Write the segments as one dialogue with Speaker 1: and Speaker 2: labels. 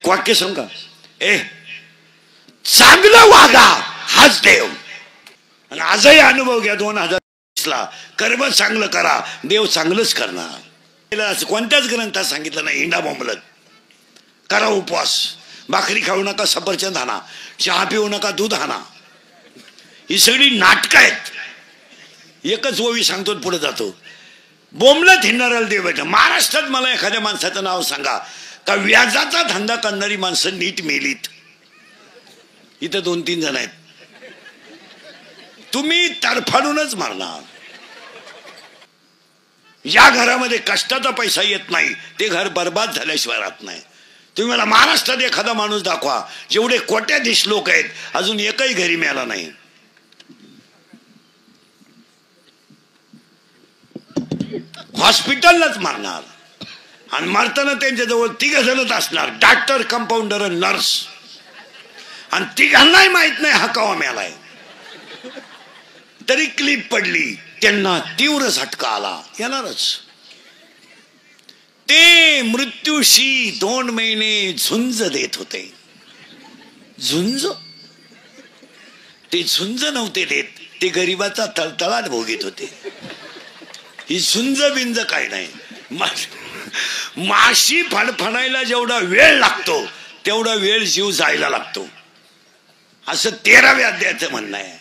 Speaker 1: वाक्य सांगा, चांगलं वागा हाच देव. आणि आजही अनुभव घ्या, 2020ला कर्म चांगलं करा, देव चांगलंच करणार. कोणत्याच ग्रंथात सांगितलं नाही हिंडा बोंबलत करा उपवास, भाकरी खाऊ नका, सफरचंद आणा, चहा पिऊ नका, दूध आणा. ही सगळी नाटकं आहेत. एकच ओवी सांगतो पुढे जातो. बोंबलत हिंडणाऱ्याला देव भेटला. महाराष्ट्रात मला एखाद्या माणसाचं नाव सांगा का व्याजाचा धंदा करणारी माणसं नीट मेलीत. इथं 2-3 जण आहेत. तुम्ही तडफडूनच मारणार. या घरामध्ये कष्टाचा पैसा येत नाही, ते घर बर्बाद झाल्याशिवाय राहत नाही. तुम्ही मला महाराष्ट्रात एखादा माणूस दाखवा, जेवढे कोट्याधीश लोक आहेत अजून एकही घरी मिळाला नाही. हॉस्पिटललाच मारणार. आणि मारताना त्यांच्याजवळ 3 जणच असणार, डॉक्टर, कंपाऊंडर आणि नर्स. आणि 3घांनाही माहित नाही हा कवा मेलाय. तरी क्लिप पडली, त्यांना तीव्र झटका आला, येणारच. ते मृत्यूशी 2 महिने झुंज देत होते. झुंज? ते झुंज नव्हते देत, ते गरिबाचा तळतळाट भोगीत होते. ही झुंज बिंज काय नाही. माशी फडफडायला जेवढा वेळ लागतो तेवढा वेळ जीव जायला लागतो, असं 13व्या अध्यायाचं म्हणणं आहे.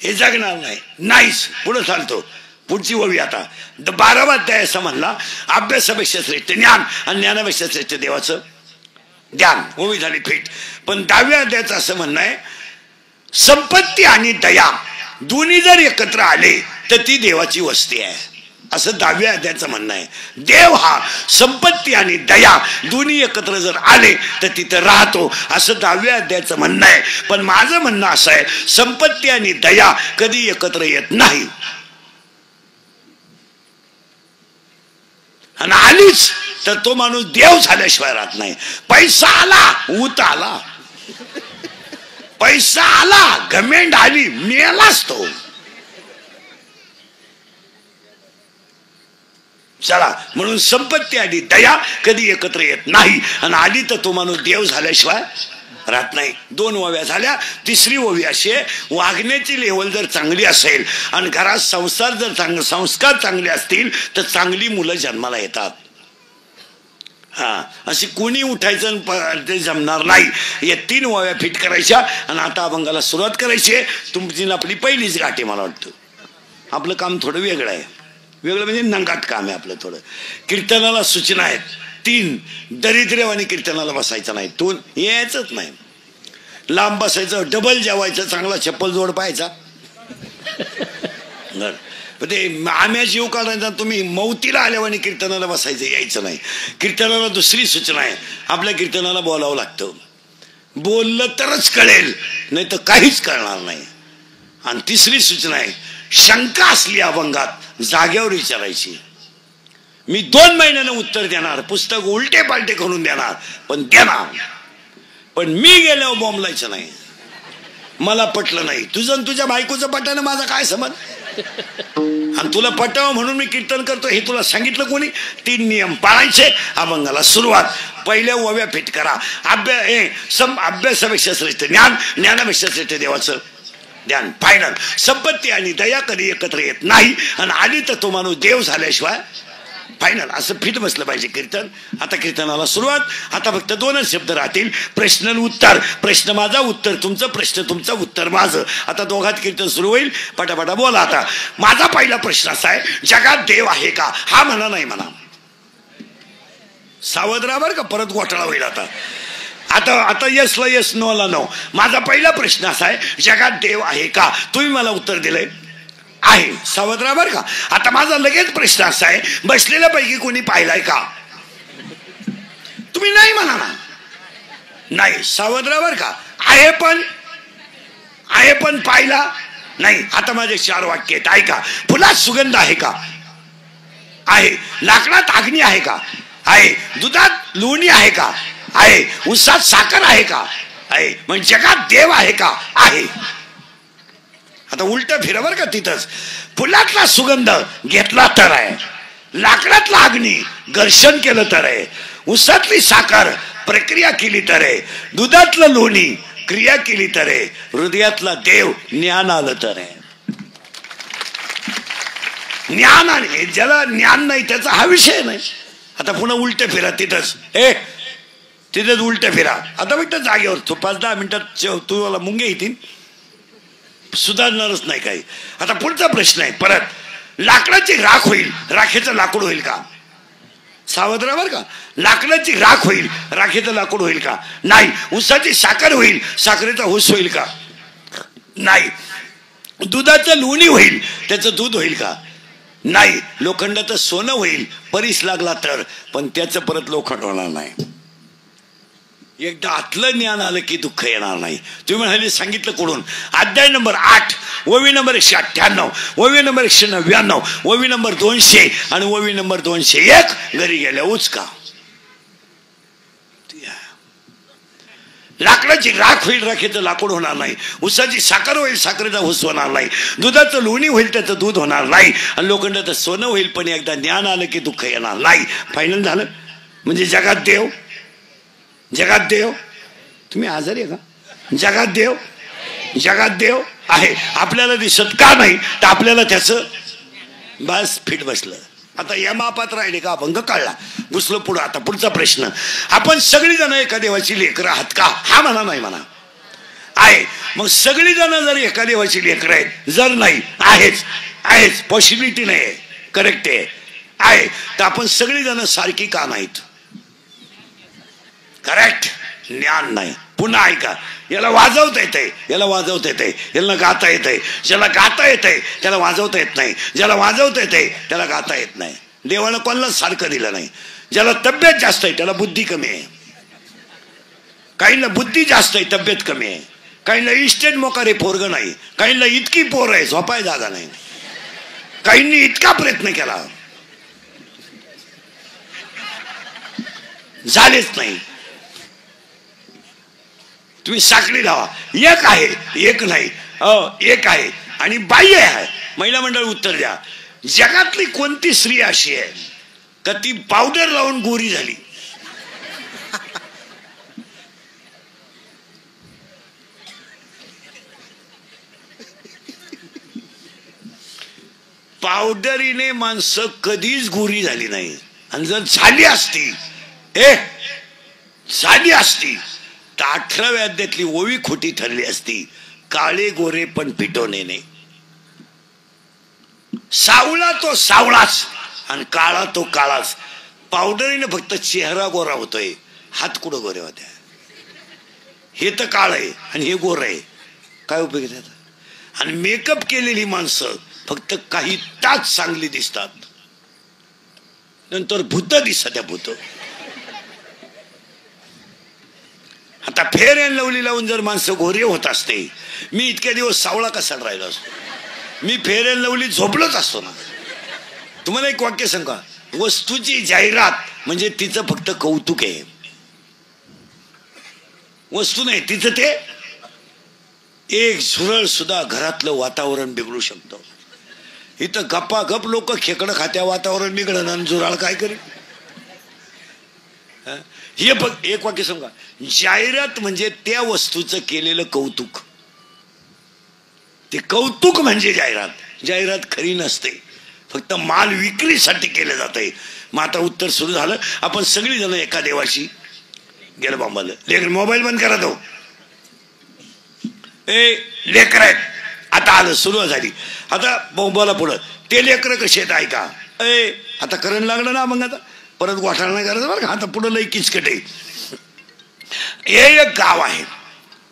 Speaker 1: हे जगणार नाही. नाहीच. पुढे चालतो. पुढची ओवी आता 12वा अध्याय असं म्हणला, अभ्यासापेक्षा श्रेष्ठ ज्ञान आणि ज्ञानापेक्षा श्रेष्ठ देवाचं ध्यान. ओवी झाली फिट. पण 10व्या अध्यायाचं असं म्हणणं आहे, संपत्ती आणि दया दोन्ही जर एकत्र आले तर ती देवाची वस्ती आहे, असं 10व्या अध्यायाचं म्हणणं आहे. देव हा संपत्ती आणि दया दोन्ही एकत्र जर आले तर तिथं राहतो, असं 10व्या अध्यायाचं म्हणणं आहे. पण माझं म्हणणं असं आहे, संपत्ती आणि दया कधी एकत्र येत नाही. आणि आलीच तर तो माणूस देव झाल्याशिवाय राहत नाही. पैसा आला, ऊत आला, पैसा आला, घमेंड आली, मेलाच तो. चला, म्हणून संपत्ती आणि दया कधी एकत्र येत नाही. आणि आली तर तो माणूस देव झाल्याशिवाय राहत नाही. 2 ओव्या झाल्या. 3री ओवी अशी आहे, वागण्याची लेवल जर चांगली असेल आणि घरात संस्कार चांगले असतील तर चांगली मुलं जन्माला येतात. अशी कोणी उठायचं ते जमणार नाही. या 3 ओव्या फिट करायच्या आणि आता अभंगाला सुरुवात करायची आहे. तुमची आपली पहिलीच गाठ आहे. मला वाटतं आपलं काम थोडं वेगळं आहे. वेगळं म्हणजे नंगाट काम आहे आपलं थोडं. कीर्तनाला सूचना आहेत 3. दरिद्र्यवानी कीर्तनाला बसायचं नाही, 2 यायचंच नाही. लांब बसायचं, डबल जेवायचं, चांगला चप्पल जोड पाहायचा. ते आम्ही जीव काढायचा. तुम्ही मौतीला आल्यावानी कीर्तनाला बसायचं, यायचं नाही. कीर्तनाला दुसरी सूचना आहे, आपल्या कीर्तनाला बोलावं लागतं. बोललं तरच कळेल, नाही तर काहीच कळणार नाही. आणि 3री सूचना आहे, शंका असली अभंगात जाग्यावर विचारायची. मी 2 महिन्यानं उत्तर देणार, पुस्तक उलटे पालटे करून देणार, पण देणार. पण मी गेल्यावर बोंबलायचं नाही. मला पटलं नाही, तुझं तुझ्या बायकोचं पटानं माझा काय संबंध? आणि तुला पटावं म्हणून मी कीर्तन करतो हे तुला सांगितलं कोणी? 3 नियम पाळायचे. अभंगाला सुरुवात. पहिल्या ओव्या फिट करा. अभ्यासापेक्षा श्रेष्ठ ज्ञान, ज्ञानापेक्षा श्रेष्ठ देवाचं ध्यान. फायनल. संपत्ती आणि दया कधी एकत्र येत नाही. आणि आली तर तो माणूस देव झाल्याशिवाय फायनल. असं फिट बसलं पाहिजे कीर्तन. आता कीर्तनाला सुरुवात. आता फक्त 2च शब्द राहतील, प्रश्न उत्तर. प्रश्न माझा, उत्तर तुमचं. प्रश्न तुमचं, उत्तर माझं. आता दोघात कीर्तन सुरू होईल. पटापटा बोला. आता माझा पहिला प्रश्न असा आहे, जगात देव आहे का? हा म्हणा, नाही म्हणा. सावध राहा बरं का, परत घोटाळा होईल. आता यसला यस, नोला नो. माझा पहिला प्रश्न असा आहे, जगात देव आहे का? तुम्ही मला उत्तर दिलंय आहे. सावध राहा बरं का. आता माझा लगेच प्रश्न असा आहे, बसलेल्यापैकी कोणी पाहिलाय का? तुम्ही नाही म्हणा ना. नाही. सावध राहा बरं का. आहे पण पाहिला नाही. आता माझे 4 वाक्य आहेत, ऐका. फुलात सुगंध आहे का? आहे. लाकडात अग्नी आहे का? आहे. दुधात लोणी आहे का? आहे. उसात साखर आहे का? आहे. म्हणजे जगात देव आहे का? आहे. आता उलट फिरा बरं का. तिथंच फुलातला सुगंध घेतला तर आहे, लाकडातला अग्नी घर्षण केलं तर आहे, उसातली साखर प्रक्रिया केली तर आहे, दुधातलं लोणी क्रिया केली तर आहे, हृदयातला देव ज्ञान आलं तर आहे. ज्ञान आणि ज्याला ज्ञान नाही त्याचा हा विषय नाही. आता पुन्हा उलटे फिरा तिथंच, तिथेच उलटे फिरा. आता बेटा जागेवर 5-10 मिनिटात तुम्हाला मुंगे येतील, सुधारणारच नाही काही. आता पुढचा प्रश्न आहे परत, लाकडाची राख होईल, राखेचं लाकूड होईल का? सावध राहा बरं का. लाकडाची राख होईल, राखेचं लाकूड होईल का? नाही. ऊसाची साखर होईल, साखरेचा ऊस होईल का? नाही. दुधाचं लोणी होईल, त्याचं दूध होईल का? नाही. लोखंडाचं सोनं होईल परीस लागला तर, पण त्याचं परत लोखंड होणार नाही. एकदा आतलं ज्ञान आलं की दुःख येणार नाही. तुम्ही म्हणाले सांगितलं कोणून? अध्याय नंबर 8 ओवी नंबर 198, ओवी नंबर 199, ओवी नंबर 200 आणि ओवी नंबर 201. घरी गेल्या उचका. लाकडाची राख होईल, राखेचं लाकूड होणार नाही. ऊसाची साखर होईल, साखरेचा ऊस होणार नाही. दुधाचं लोणी होईल, त्याचं दूध होणार नाही. आणि लोखंडाचं सोनं होईल, पण एकदा ज्ञान आलं की दुःख येणार नाही. फायनल झालं. म्हणजे जगात देव, जगात देव. तुम्ही आजारी आहे का? जगात देव, जगात देव आहे. आपल्याला दिसत का नाही? तर आपल्याला त्याचं बस फिट बसलं. आता या मापात राहिले का? अभंग काढला, घुसलो पुढं. आता पुढचा प्रश्न, आपण सगळी जण एका देवाची लेकरं आहात का? हा म्हणा, नाही म्हणा. आहे. मग सगळी जण जर एका देवाची लेकरं आहेत, जर नाही, आहेच, आहेच, पॉसिबिलिटी नाही, करेक्ट आहे, तर आपण सगळी जण सारखी का नाहीत? करेक्ट. ज्ञान नाही. पुन्हा ऐका, याला वाजवता येतंय, याला वाजवता येतंय, याला गाता येतंय. ज्याला गाता येतंय त्याला वाजवता येत नाही, ज्याला वाजवता येतंय त्याला गाता येत नाही. देवानं कोणाला सारखं दिलं नाही. ज्याला तब्येत जास्त आहे त्याला बुद्धी कमी आहे. काहींना बुद्धी जास्त आहे, तब्येत कमी आहे. काहींना इस्टेट मोकारे पोरग नाही, काहींना इतकी पोर आहे झोपाय जागा नाही. काहींनी इतका प्रयत्न केला, झालेच नाही. तुम्ही साखळी लावा, एक आहे, एक नाही, एक आहे. आणि बाह्य आहे. महिला मंडळ उत्तर द्या. जगातली कोणती स्त्री अशी आहे का ती पावडर लावून गोरी झाली? पावडरीने माणसं कधीच गोरी झाली नाही. आणि जर झाली असती, झाली असती तर 18व्या अध्यायातली ओवी खोटी ठरली असती. काळे गोरे पण पिटवणे नाही. सावळा तो सावळाच आणि काळा तो काळाच. पावडरीने फक्त चेहरा गोरा होतोय, हात कुठं गोरे होत्या. हे तर काळ आहे आणि हे गोर आहे, काय उपयोग आहे त्याचा? आणि मेकअप केलेली माणसं फक्त काही तास चांगली दिसतात, नंतर भूत दिसत त्या भूत. आता फेअर अँड लवली लावून जर माणसं गोरे होत असते, मी इतक्या दिवस सावळा कसा राहिलो असतो? मी फेअर अँड लवली झोपलोच असतो ना. तुम्हाला एक वाक्य सांगा, वस्तूची जाहिरात म्हणजे तिचं फक्त कौतुक आहे, वस्तू नाही तिचं. ते एक झुरळ सुद्धा घरातलं वातावरण बिघडू शकतो. इथं गप्पा गप लोक खेकडं खात्या, वातावरण बिघडण आणि झुरळ काय करेल? हे बघ, एक वाक्य सांगा, जाहिरात म्हणजे त्या वस्तूचं केलेलं कौतुक. ते कौतुक म्हणजे जाहिरात. जाहिरात खरी नसते, फक्त माल विक्रीसाठी केलं जातंय. मग आता उत्तर सुरू झालं. आपण सगळी जण एका देवाशी गेलं बांबाला. लेकर मोबाईल बंद करा तो. लेकर आहेत. आता आलं, सुरुवात झाली. आता बोला पुढं. ते लेकर कसे आहेत ऐका. आता करंट लागलं ना, मग आता परत गोठाळा नाही करायचं बरं का. आता पुढं लई किचकट आहे. हे एक गाव आहे.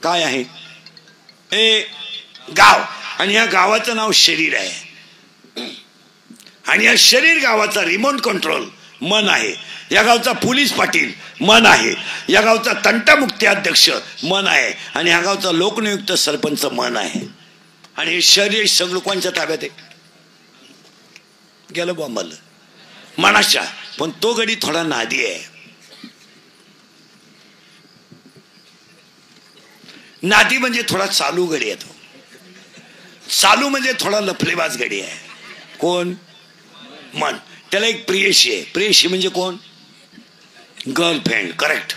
Speaker 1: काय आहे? गाव. आणि या गावाचं नाव शरीर आहे. आणि या शरीर गावाचा रिमोट कंट्रोल मन आहे. या गावचा पोलीस पाटील मन आहे. या गावचा तंटामुक्ती अध्यक्ष मन आहे. आणि या गावचा लोकनियुक्त सरपंच मन आहे. आणि हे शरीर सगळं कोणच्या ताब्यात आहे? गेलं बॉम्बल मनाच्या. पण तो गडी थोडा नादी आहे. नादी म्हणजे थोडा चालू गडी आहे. तो चालू म्हणजे थोडा लफलेबाज गडी आहे. कोण? मन. त्याला एक प्रेयशी आहे. प्रेयशी म्हणजे कोण? गर्लफ्रेंड. करेक्ट.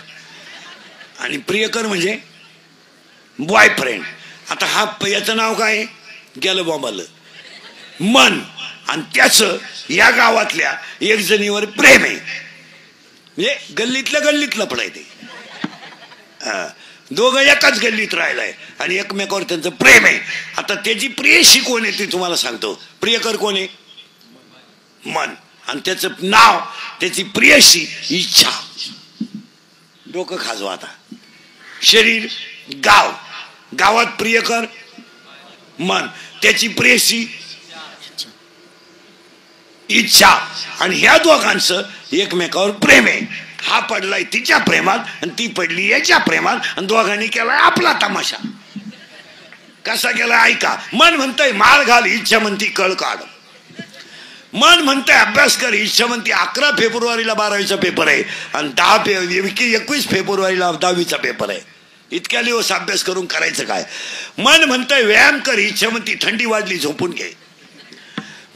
Speaker 1: आणि प्रियकर म्हणजे बॉयफ्रेंड. आता हा याचं नाव काय? गेलं बॉम्बालं मन. आणि त्याचं या गावातल्या एक जणीवर प्रेम आहे. म्हणजे गल्लीतलं पडाय ते. दोघं एकाच गल्लीत राहिलाय आणि एकमेकावर त्यांचं प्रेम आहे. आता त्याची प्रियशी कोण आहे ते तुम्हाला सांगतो. प्रियकर कोण आहे? मन. आणि त्याचं नाव, त्याची प्रियशी इच्छा. डोकं खाजवा आता. शरीर गाव, गावात प्रियकर मन, त्याची प्रेयसी इच्छा. आणि ह्या दोघांचं एकमेकावर प्रेम आहे. हा पडलाय तिच्या प्रेमात आणि ती पडली याच्या प्रेमात आणि दोघांनी केलाय आपला तमाशा. कसा केला ऐका. मन म्हणतंय माळ घाल, इच्छा म्हणती कळ काढ. मन म्हणतंय अभ्यास कर, इच्छा म्हणती 11 फेब्रुवारीला 12वीचा पेपर आहे आणि 21 फेब्रुवारीला 10वीचा पेपर आहे. इतक्या दिवस अभ्यास करून करायचं काय? मन म्हणतंय व्यायाम कर, इच्छा म्हणती थंडी वाजली झोपून घे.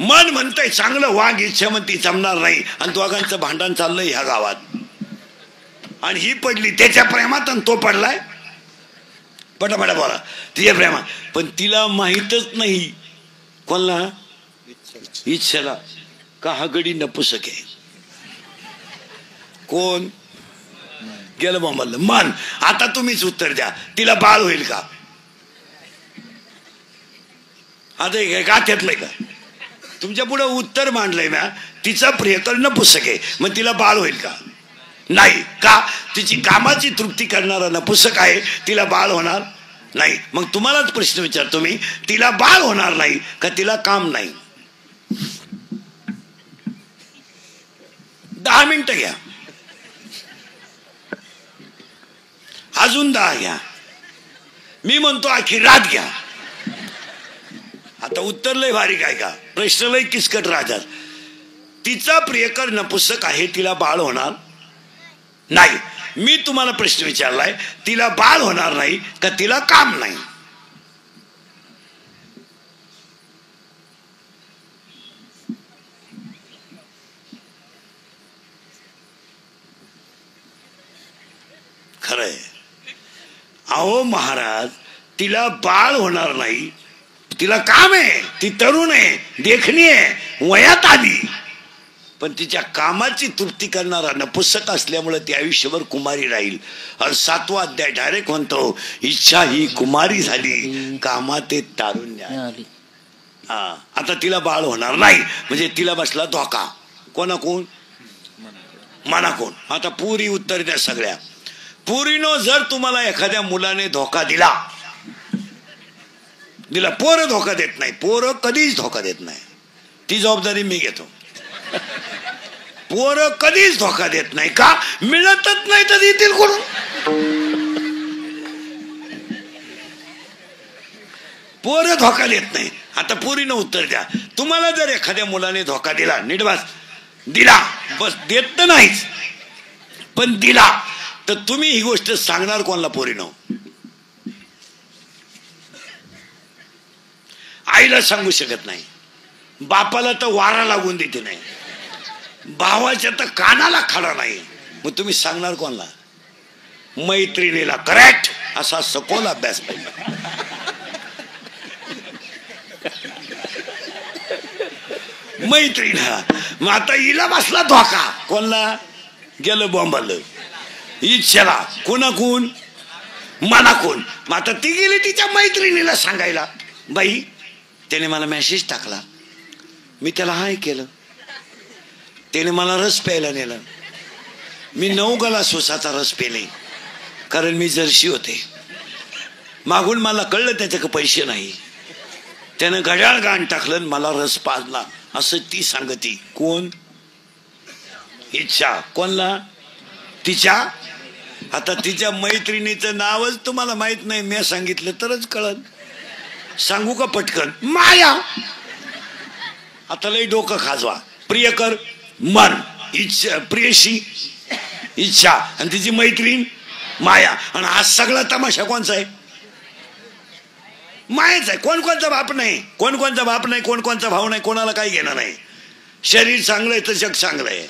Speaker 1: मन म्हणतंय चांगलं वाग, इच्छा म्हणती जमणार नाही. आणि दोघांचं भांडण चाललंय ह्या गावात. आणि ही पडली त्याच्या प्रेमात आणि तो पडलाय पटापटा बोला तिच्या प्रेमात. पण तिला माहीतच नाही कोणला? इच्छेला का हा गडी नपुसक आहे. कोण? गेलं बॉम्बाला मन. आता तुम्हीच उत्तर द्या. तिला बाळ होईल का? आता गाठ्यातलंय का? तुमच्या पुढे उत्तर मांडलंय ना. तिचा प्रियकर नपुसक आहे, मग तिला बाळ होईल का? नाही. का? तिची कामाची तृप्ती करणारा नपुसक आहे, तिला बाळ होणार नाही. मग तुम्हालाच प्रश्न विचारतो मी, तिला बाळ होणार नाही का तिला काम नाही? 10 मिनिटं घ्या, अजून 10 घ्या, मी म्हणतो आखी रात घ्या. आता उत्तर लय भारी काय का? प्रश्न लय किचकट राहतात. तिचा प्रियकर नपुसक आहे, तिला बाळ होणार नाही. मी तुम्हाला प्रश्न विचारलाय, तिला बाळ होणार नाही का तिला काम नाही? खरंय. अहो महाराज, तिला बाळ होणार नाही, तिला काम आहे, ती तरुण आहे, देखणी आहे, वयात आली, पण तिच्या कामाची तृप्ती करणारा नपुसक असल्यामुळे ती आयुष्यभर कुमारी राहील. आणि 7वा अध्याय डायरेक्ट म्हणतो, इच्छा ही कुमारी झाली, कामात तारुण्य. आता तिला बाळ होणार नाही म्हणजे तिला बसला धोका. कोण? मनाकोण. आता पुरी उत्तर द्या सगळ्या. पुरीनो, जर तुम्हाला एखाद्या मुलाने धोका दिला, पोरं धोका देत नाही, पोरं कधीच धोका देत नाही, ती जबाबदारी मी घेतो. पोरं कधीच धोका देत नाही. का? मिळतच नाही तर देतील कोण? पोरं धोका देत नाही. आता पुरीनं उत्तर द्या. तुम्हाला जर एखाद्या मुलाने धोका दिला, नीट बस, दिला, बस देत तर नाहीच, पण दिला, तर तुम्ही ही गोष्ट सांगणार कोणाला? पोरीनो, आईला सांगू शकत नाही, बापाला तर वारा लागून देते नाही, भावाच्या तर कानाला खडा नाही, मग तुम्ही सांगणार कोणाला? मैत्रिणीला. करेक्ट. असा सखोल अभ्यास पाहिजे. मैत्रिणीला. मग आता हिला बसला धोका, कोणाला? गेलं बॉम्बालं इच्छेला. कोणाकून? मनाकून. मग आता ती गेली तिच्या मैत्रिणीला सांगायला, बाई त्याने मला मेसेज टाकला, मी त्याला हाय केलं, त्याने मला रस प्यायला नेलं, मी 9 ग्लास ऊसाचा रस पेले, कारण मी जर्शी होते, मागून मला कळलं त्याच्याकडे पैसे नाही, त्यानं घड्याळ गाण टाकलं, मला रस पाजला, असं ती सांगती. कोण? इच्छा. कोणला? तिच्या. आता तिच्या मैत्रिणीचं नावच तुम्हाला माहित नाही, मी सांगितलं तरच कळलं. सांगू का पटकन? माया. आता लय डोकं खाजवा. प्रियकर मन, इच्छा, प्रियशी इच्छा, आणि तिची मैत्रीण माया. आणि हा सगळा तमाशा कोणचा आहे? मायाच आहे. कोणचा बाप नाही, कोणचा बाप नाही, कोणचा भाऊ नाही, कोणाला काही घेणं नाही. शरीर चांगलं आहे तर जग चांगलं आहे.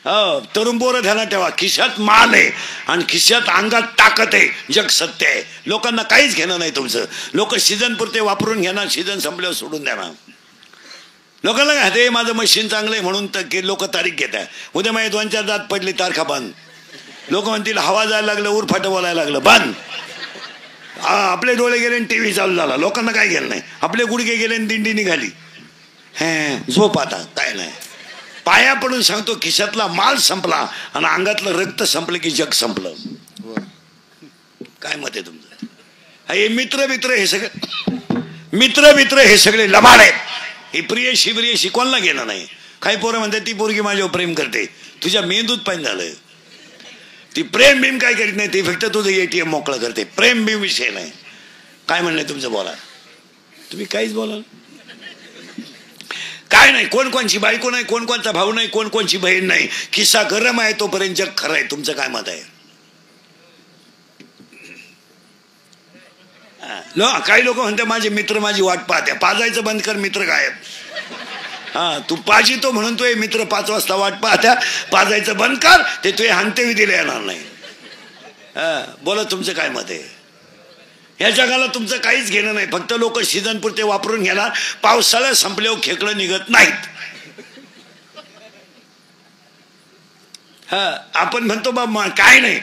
Speaker 1: हो, तरुण पोरं ध्यानात ठेवा, खिशात माल आहे आणि खिशात अंगात ताकद आहे. जग सत्य आहे. लोकांना काहीच घेणं नाही तुमचं. लोक सीझन पुरते वापरून घेणार, सीझन संपल्यावर सोडून देणार. लोकांना काय ते माझं मशीन चांगलं आहे म्हणून तर लोक तारीख घेत आहे. उद्या माझे 2-4 दात पडले, तारखा बंद. लोक म्हणतील हवा जायला लागलं, उरफाटं बोलायला लागलं, बंद. आपले डोळे गेले आणि टीव्ही चालू झाला. लोकांना काय गेलं नाही. आपले गुडघे गेले आणि दिंडी निघाली. झोप आता काय नाही. पाया पडून सांगतो, खिशातला माल संपला आणि अंगातलं रक्त संपलं की जग संपलं. काय मत आहे तुमचं? हे मित्र हे सगळे हे सगळे लबाड आहेत. ही प्रियशी कोणाला घेणं नाही. काही पोरं म्हणतात ती पोरगी माझ्यावर प्रेम करते. तुझ्या मेंदूत पाणी झालं. ती प्रेम बिम काय करीत नाही, ती फक्त तुझं ATM मोकळं करते. प्रेम बिम विषय नाही. काय म्हणणं तुमचं बोला. तुम्ही काहीच बोला काय नाही. कोणची बायको नाही, कोणचा भाऊ नाही, कोणची बहीण नाही. खिस्सा गरम आहे तोपर्यंत जग खरं आहे. तुमचं काय मत आहे? काही लोक म्हणते माझे मित्र माझी वाट पाहत्या. पाजायचं बंद कर, मित्र गायब. तू पाजितो म्हणून तुझे मित्र 5 वाजता वाट पाहत्या. पाजायचं बंद कर, ते तुझे हंतेवी दिले येणार नाही. बोला तुमचं काय मत आहे? या जगाला तुमचं काहीच घेणं नाही. फक्त लोक सीझन पुरते वापरून घेणार. पावसाळ्यात संपल्यावर खेकडं निघत नाहीत. आपण म्हणतो बा काय नाही.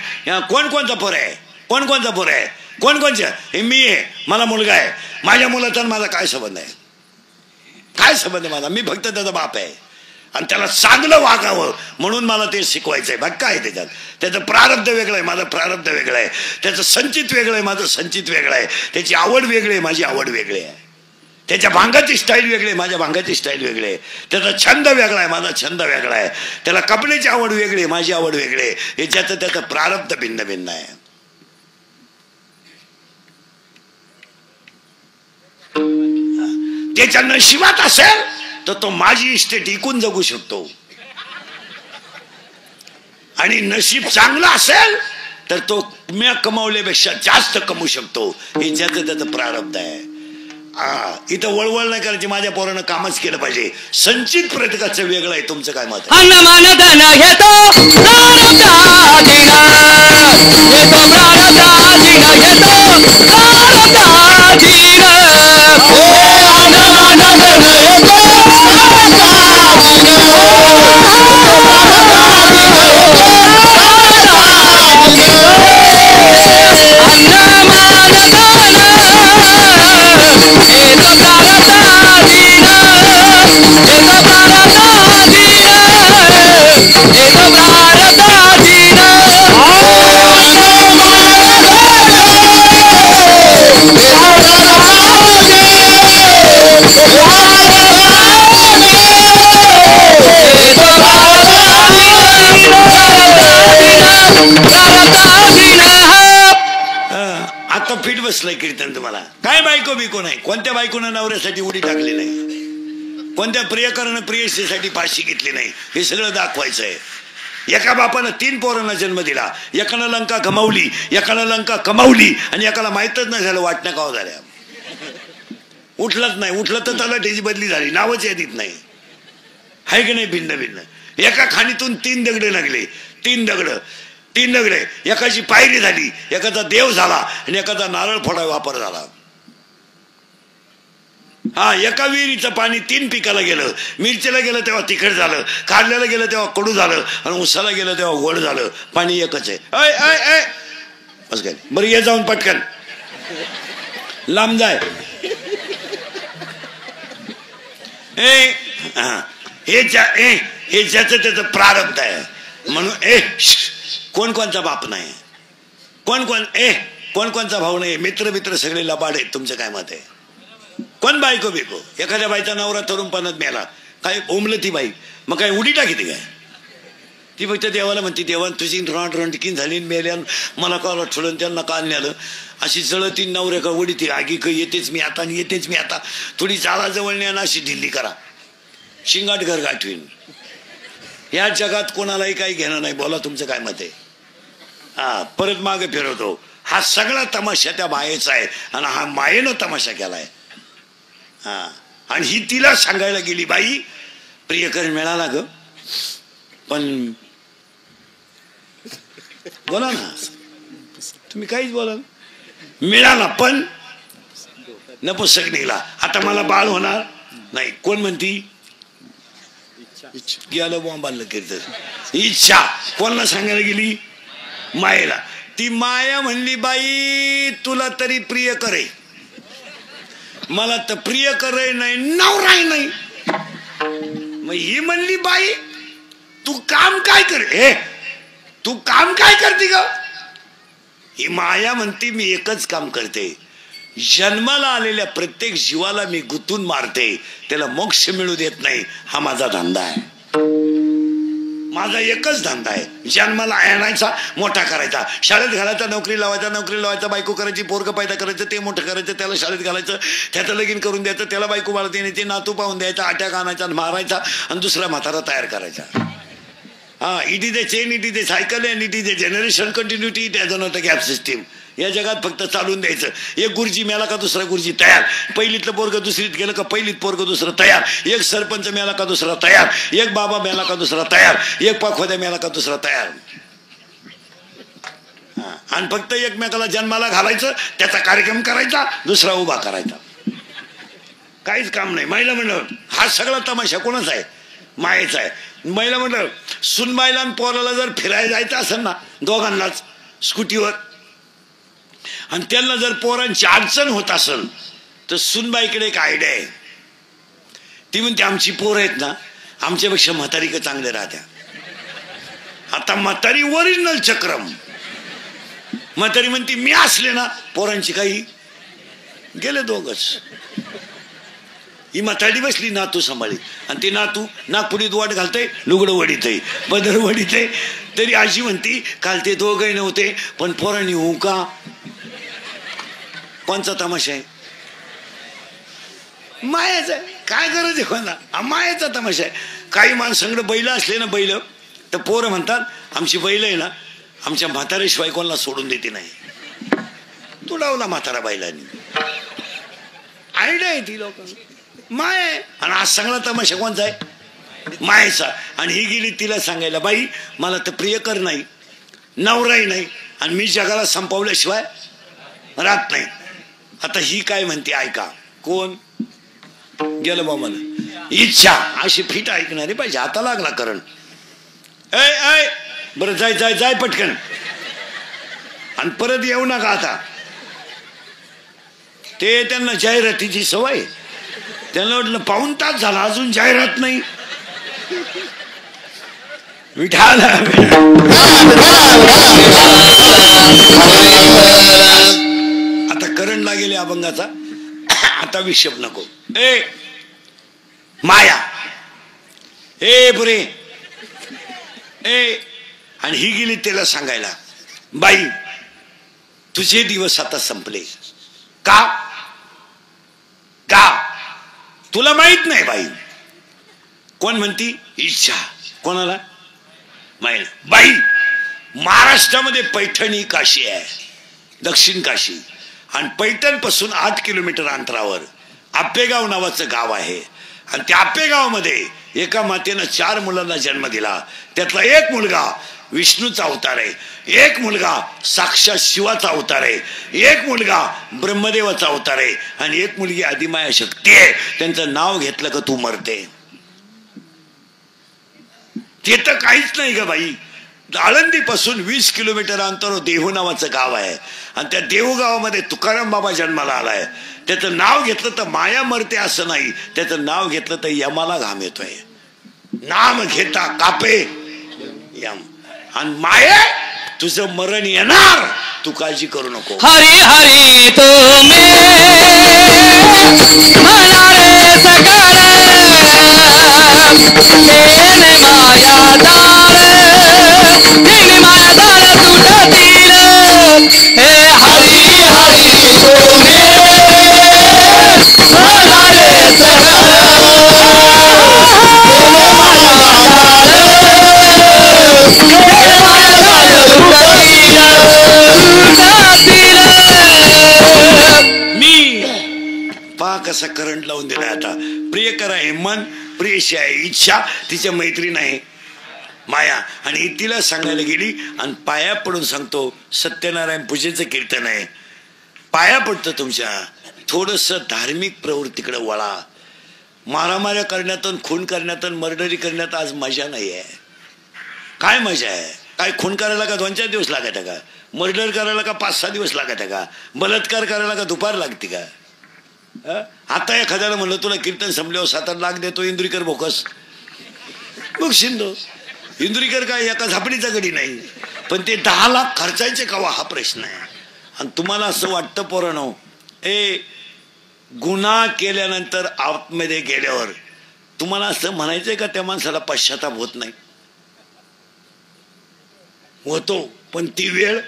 Speaker 1: कोणचा पोर आहे, कोणचा पोर आहे, कोणच्या? हे मी आहे, मला मुलगा आहे. माझ्या मुलाचा माझा काय संबंध आहे? काय संबंध आहे माझा? मी फक्त त्याचा बाप आहे आणि त्याला चांगलं वागावं म्हणून मला ते शिकवायचंय. बाकी काय त्याच्यात? त्याचं प्रारब्ध वेगळं आहे, माझं प्रारब्ध वेगळं आहे. त्याचं संचित वेगळं आहे, माझं संचित वेगळं आहे. त्याची आवड वेगळी आहे, माझी आवड वेगळी आहे. त्याच्या भांगाची स्टाईल वेगळी आहे, माझ्या भांगाची स्टाईल वेगळी आहे. त्याचा छंद वेगळा आहे, माझा छंद वेगळा आहे. त्याला कपड्याची आवड वेगळी आहे, माझी आवड वेगळी आहे. हे त्याचं प्रारब्ध भिन्न भिन्न आहे. त्याच्या नशिबात असेल तर तो माझी इस्टेट इकून जगू शकतो आणि नशीब चांगलं असेल तर तो मी कमावल्यापेक्षा जास्त कमवू शकतो. हे त्याचं प्रारब्ध आहे. इथं वळवळ नाही करायची. माझ्या पोरानं कामच केलं पाहिजे. संचित प्रत्येकाचं वेगळं आहे. तुमचं काय मत आहे? आता फिट बसलंय कीर्तन तुम्हाला. काय बायको बिको नाही. कोणत्या बायकोनं नवऱ्यासाठी उडी टाकली नाही, कोणत्या प्रियकरानं प्रियसीसाठी फाशी घेतली नाही. हे सगळं दाखवायचं आहे. एका बापानं 3 पोरांना जन्म दिला. एकानं लंका गमावली, एकानं लंका कमावली आणि एकाला माहीतच नाही झालं वाटण्या काव झाल्या. उठलंच नाही. उठलं तर त्याला त्याची बदली झाली. नावच यादीत नाही. आहे की नाही? भिन्न भिन्न. एका खाणीतून 3 दगडे लागले. 3 दगडे. एकाची पायरी झाली, एकाचा देव झाला आणि एकाचा नारळ फोडायला वापर झाला. एका विहिरीचं पाणी 3 पिकाला गेलं. मिरचीला गेलं तेव्हा तिखट झालं, कारल्याला गेलं तेव्हा कडू झालं आणि उसाला गेलं तेव्हा गोड झालं. पाणी एकच आहे. बस काय बरं, ये जाऊन पटकन लांब जाय. हे ज्याचं त्याचं प्रारब्ध आहे म्हणून कोणचा बाप नाही, कोणचा भाऊ नाही. मित्र सगळे लबाड आहेत. तुमचं काय मत आहे? कोण बायको बिको? एखाद्या बाईचा नवरा तरुणपणात मेला, काय ओमलं ती बाई, मग काय उडी टाकी काय? ती फक्त देवाला म्हणते, देवान तुझी रणटिकीन झाली मेल्यान मला कॉल ठेवलं त्यांना काल नेलं. अशी जळती नवऱ्या का उडी ती आगी येतेच मी आता थोडी जाळा जवळ न्या अशी ढिल्ली करा. शिंगाट घर गाठवीन. या जगात कोणालाही काही घेणं नाही. बोला तुमचं काय मत आहे? परत मागे फिरवतो. हा सगळा तमाशा त्या मायेचा आहे आणि हा मायेनं तमाशा केलाय. आणि ही तिला सांगायला गेली, बाई प्रियकर मिळाला ग पण बोला ना, तुम्ही काहीच बोला. मिळाला पण नपुसक निघाला. आता मला बाळ होणार नाही. कोण म्हणती? गेलं बॉम्बाला कीर्तन. इच्छा कोणाला सांगायला गेली? मायेला. ती माया म्हणली बाई तुला तरी प्रिय करे, मला तर प्रिय करे नाही, नवराय नाही. मग ही म्हणली बाई तू काम काय करे, तू काम काय करते ग? ही माया म्हणती मी एकच काम करते, जन्माला आलेल्या प्रत्येक जीवाला मी गुंतून मारते, त्याला मोक्ष मिळू देत नाही. हा माझा धंदा आहे, माझा एकच धंदा आहे. जन्माला आणायचा, मोठा करायचा, शाळेत घालायचा, नोकरी लावायचा, बायको करायची, पोरग पैदा करायचं, ते मोठं करायचं, त्याला शाळेत घालायचं, त्याचं लगीन करून द्यायचं, त्याला बायको बाळा देण्याची, नातू पाहून द्यायचा, अटॅक आणायचा, मारायचा आणि दुसरा म्हातारा तयार करायचा. हा, it is a chain, it is a cycle and it is a generation continuity, it has not a gap system. या जगात फक्त चालून द्यायचं. एक गुरुजी मेला का दुसरा गुरुजी तयार, पहिलीतलं पोरग दुसरीत गेलं का पहिलीत पोरग दुसरं तयार, एक सरपंच मेला का दुसरा तयार, एक बाबा मेला का दुसरा तयार, एक पाखोद्या मेला का दुसरा तयार. आणि फक्त एकमेकाला जन्माला घालायचं, त्याचा कार्यक्रम करायचा, दुसरा उभा करायचा, काहीच काम नाही. महिला मंडळ हा सगळा तमाशा कोणाचा आहे? मायेचा आहे. महिला मंडळ सुनबाईला आणि पोराला जर फिरायला जायचं असेल ना, दोघांनाच स्कूटीवर, आणि त्यांना जर पोरांची अडचण होत असेल तर सुनबाईकडे एक आयडिया आहे. ती म्हणते आमची पोरं आहेत ना, आमच्यापेक्षा म्हातारी का चांगले राहत्या. आता म्हातारी ओरिजिनल चक्रम. म्हातारी म्हणते मी असले ना पोरांची काही गेले दोघच. ही म्हातारी बसली नातू सांभाळी, आणि ती नातू नागपुरीत वाट घालते, लुगडं वडीत आहे, पदर वडीत आहे. तरी आजी म्हणती काल ते दोघही नव्हते पण पोरांनी होऊ का. कोणचा तमाशा आहे? मायाचा आहे. काय गरज आहे कोणा, मायाचा तमाशा आहे. काही माणसांकडे बैल असले ना, बैल तर पोरं म्हणतात आमची बैल आहे ना आमच्या म्हाताऱ्याशिवाय कोणाला सोडून देते नाही. तुडावला म्हातारा बैलांनी. आयडिया आहे ती लोकांना. माय आहे. आणि आज सगळा तमाशा कोणचा आहे? मायेचा. आणि ही गेली तिला सांगायला बाई मला तर प्रियकर नाही, नवराही नाही, आणि मी जगाला संपवल्याशिवाय राहत नाही. आता ही काय म्हणते ऐका. कोण गेलं बा मला इच्छा अशी फिट ऐकणारी पाहिजे. आता लागला करण. ऐ बरं जाय जाय जाय पटकन, आणि परत येऊ नका आता. ते त्यांना जाहिरातीची सवय. त्यांना वाटलं पाऊण तास झाला अजून जाहिरात नाही. विठाल आता करंट लागेल अभंगाचा. आता विषय नको. ए माया ए बरे ए. आणि ही गेली त्याला सांगायला बाई तुझे दिवस आता संपले. का का तुला माहित नाही बाई. कोण म्हणती? इच्छा. कोणाला? माहिती. बाई महाराष्ट्रामध्ये पैठणी काशी आहे, दक्षिण काशी, आणि पैठण पासून 8 किलोमीटर अंतरावर आपेगाव नावाचं गाव आहे. आणि त्या आपेगावमध्ये एका मातेनं 4 मुलांना जन्म दिला. त्यातला एक मुलगा विष्णूचा अवतार आहे, एक मुलगा साक्षात शिवाचा अवतार आहे, एक मुलगा ब्रह्मदेवाचा अवतार आहे, आणि एक मुलगी आदिमाया शक्ती आहे. त्यांचं नाव घेतलं का तू मरते. ते तर काहीच नाही ग बाई. आळंदी पासून 20 किलोमीटर अंतरावर देहू नावाचं गाव आहे, आणि त्या देहू गावामध्ये तुकाराम बाबा जन्माला आलाय. त्याचं नाव घेतलं तर माया मरते असं नाही, त्याचं नाव घेतलं तर यमाला घाम येतोय. नाम घेता कापे यम. आणि माये तुझं मरण येणार, तू काळजी करू नको.
Speaker 2: हरी हरी तो
Speaker 1: कसा करंट लावून दिलाय आता. प्रियकर आहे मन, प्रियशी आहे इच्छा, तिच्या मैत्रीण आहे माया. आणि तिला सांगायला गेली आणि पाया पडून सांगतो, सत्यनारायण पूजेचं कीर्तन आहे, पाया पडतं तुमच्या, थोडस धार्मिक प्रवृत्तीकडे वळा. मारामाऱ्या करण्यातून, खून करण्यातून, मर्डरी करण्यात आज मजा नाही आहे. काय मजा आहे? काय खून करायला का 2-4 दिवस लागत आहे का? मर्डर करायला का 5-6 दिवस लागत आहे का? बलात्कार करायला का दुपार लागते का? आता एखाद्याला म्हणलं तुला कीर्तन संपल्यावर 7-8 लाख देतो, इंदुरीकर बोकस मग शिंदो. इंदुरीकर काय एका झापडीचा गडी नाही, पण ते 10 लाख खर्चायचे कवा हा प्रश्न आहे. आणि तुम्हाला असं वाटतं पोरांनो, गुन्हा केल्यानंतर आतमध्ये गेल्यावर तुम्हाला असं म्हणायचंय का त्या माणसाला पश्चाताप होत नाही? होतो, पण ती वेळ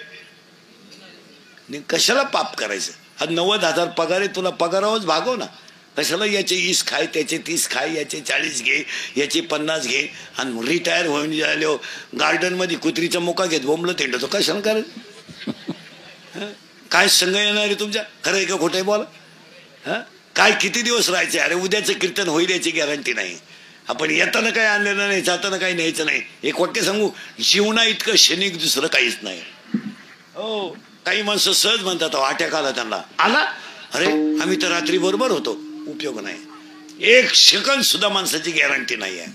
Speaker 1: कशाला पाप करायचं? हा 90,000 पगार आहे, तुला पगारावरच भागव ना. कशाला याचे 20 खाय, त्याचे 30 खाय, याचे 40 घे, याचे 50 घे, आणि रिटायर होऊन झालो गार्डन मध्ये कुत्रीचा मुका घेत बोंबलं तेंडतो. कशाला करायचं? काय संघ येणार आहे तुमच्या? खरं आहे का खोटं आहे बोला? काय किती दिवस राहायचे? अरे उद्याचं कीर्तन होईल याची गॅरंटी नाही. आपण येताना काय आणलेलं नाही, जाताना काही न्यायचं नाही. एक वाक्य सांगू, जीवना इतकं क्षणिक दुसरं काहीच नाही. हो, काही माणसं सहज म्हणतात अटॅक आला त्यांना. आला? अरे आम्ही तर रात्री बरोबर होतो. उपयोग नाही. 1 सेकंद सुद्धा माणसाची गॅरंटी नाही आहे.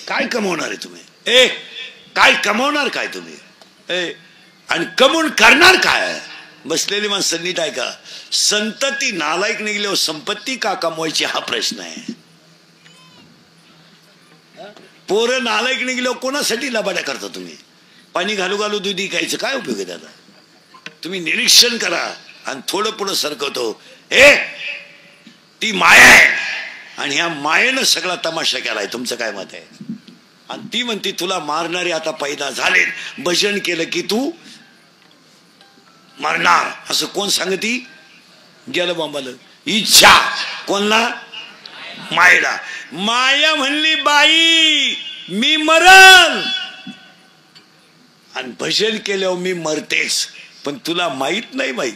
Speaker 1: काय कमवणार आहे तुम्ही? काय कमवणार काय तुम्ही? आणि कमवून करणार काय? बसलेली माणसं नीट ऐका. संतती नालायक निघल्यावर संपत्ती का कमवायची हा प्रश्न आहे. पोरं नालायक निघल्यावर कोणासाठी लबाड्या करता तुम्ही? पाणी घालू घालू दूध विकायचं काय उपयोग आहे त्याचा? तुम्ही निरीक्षण करा आणि थोडं पुढं सरकवतो. ती माया आहे आणि ह्या मायेनं सगळा तमाशा केलाय. तुमचं काय मत आहे? आणि ती म्हणते तुला मारणारे आता पैदा झाले, भजन केलं की तू मरणार. असं कोण सांगती? गेलं बांबाला. इच्छा कोणला? मायला. माया म्हणली बाई मी मरल, आणि भजन केल्यावर मी मरतेस. पण तुला माहित नाही बाई,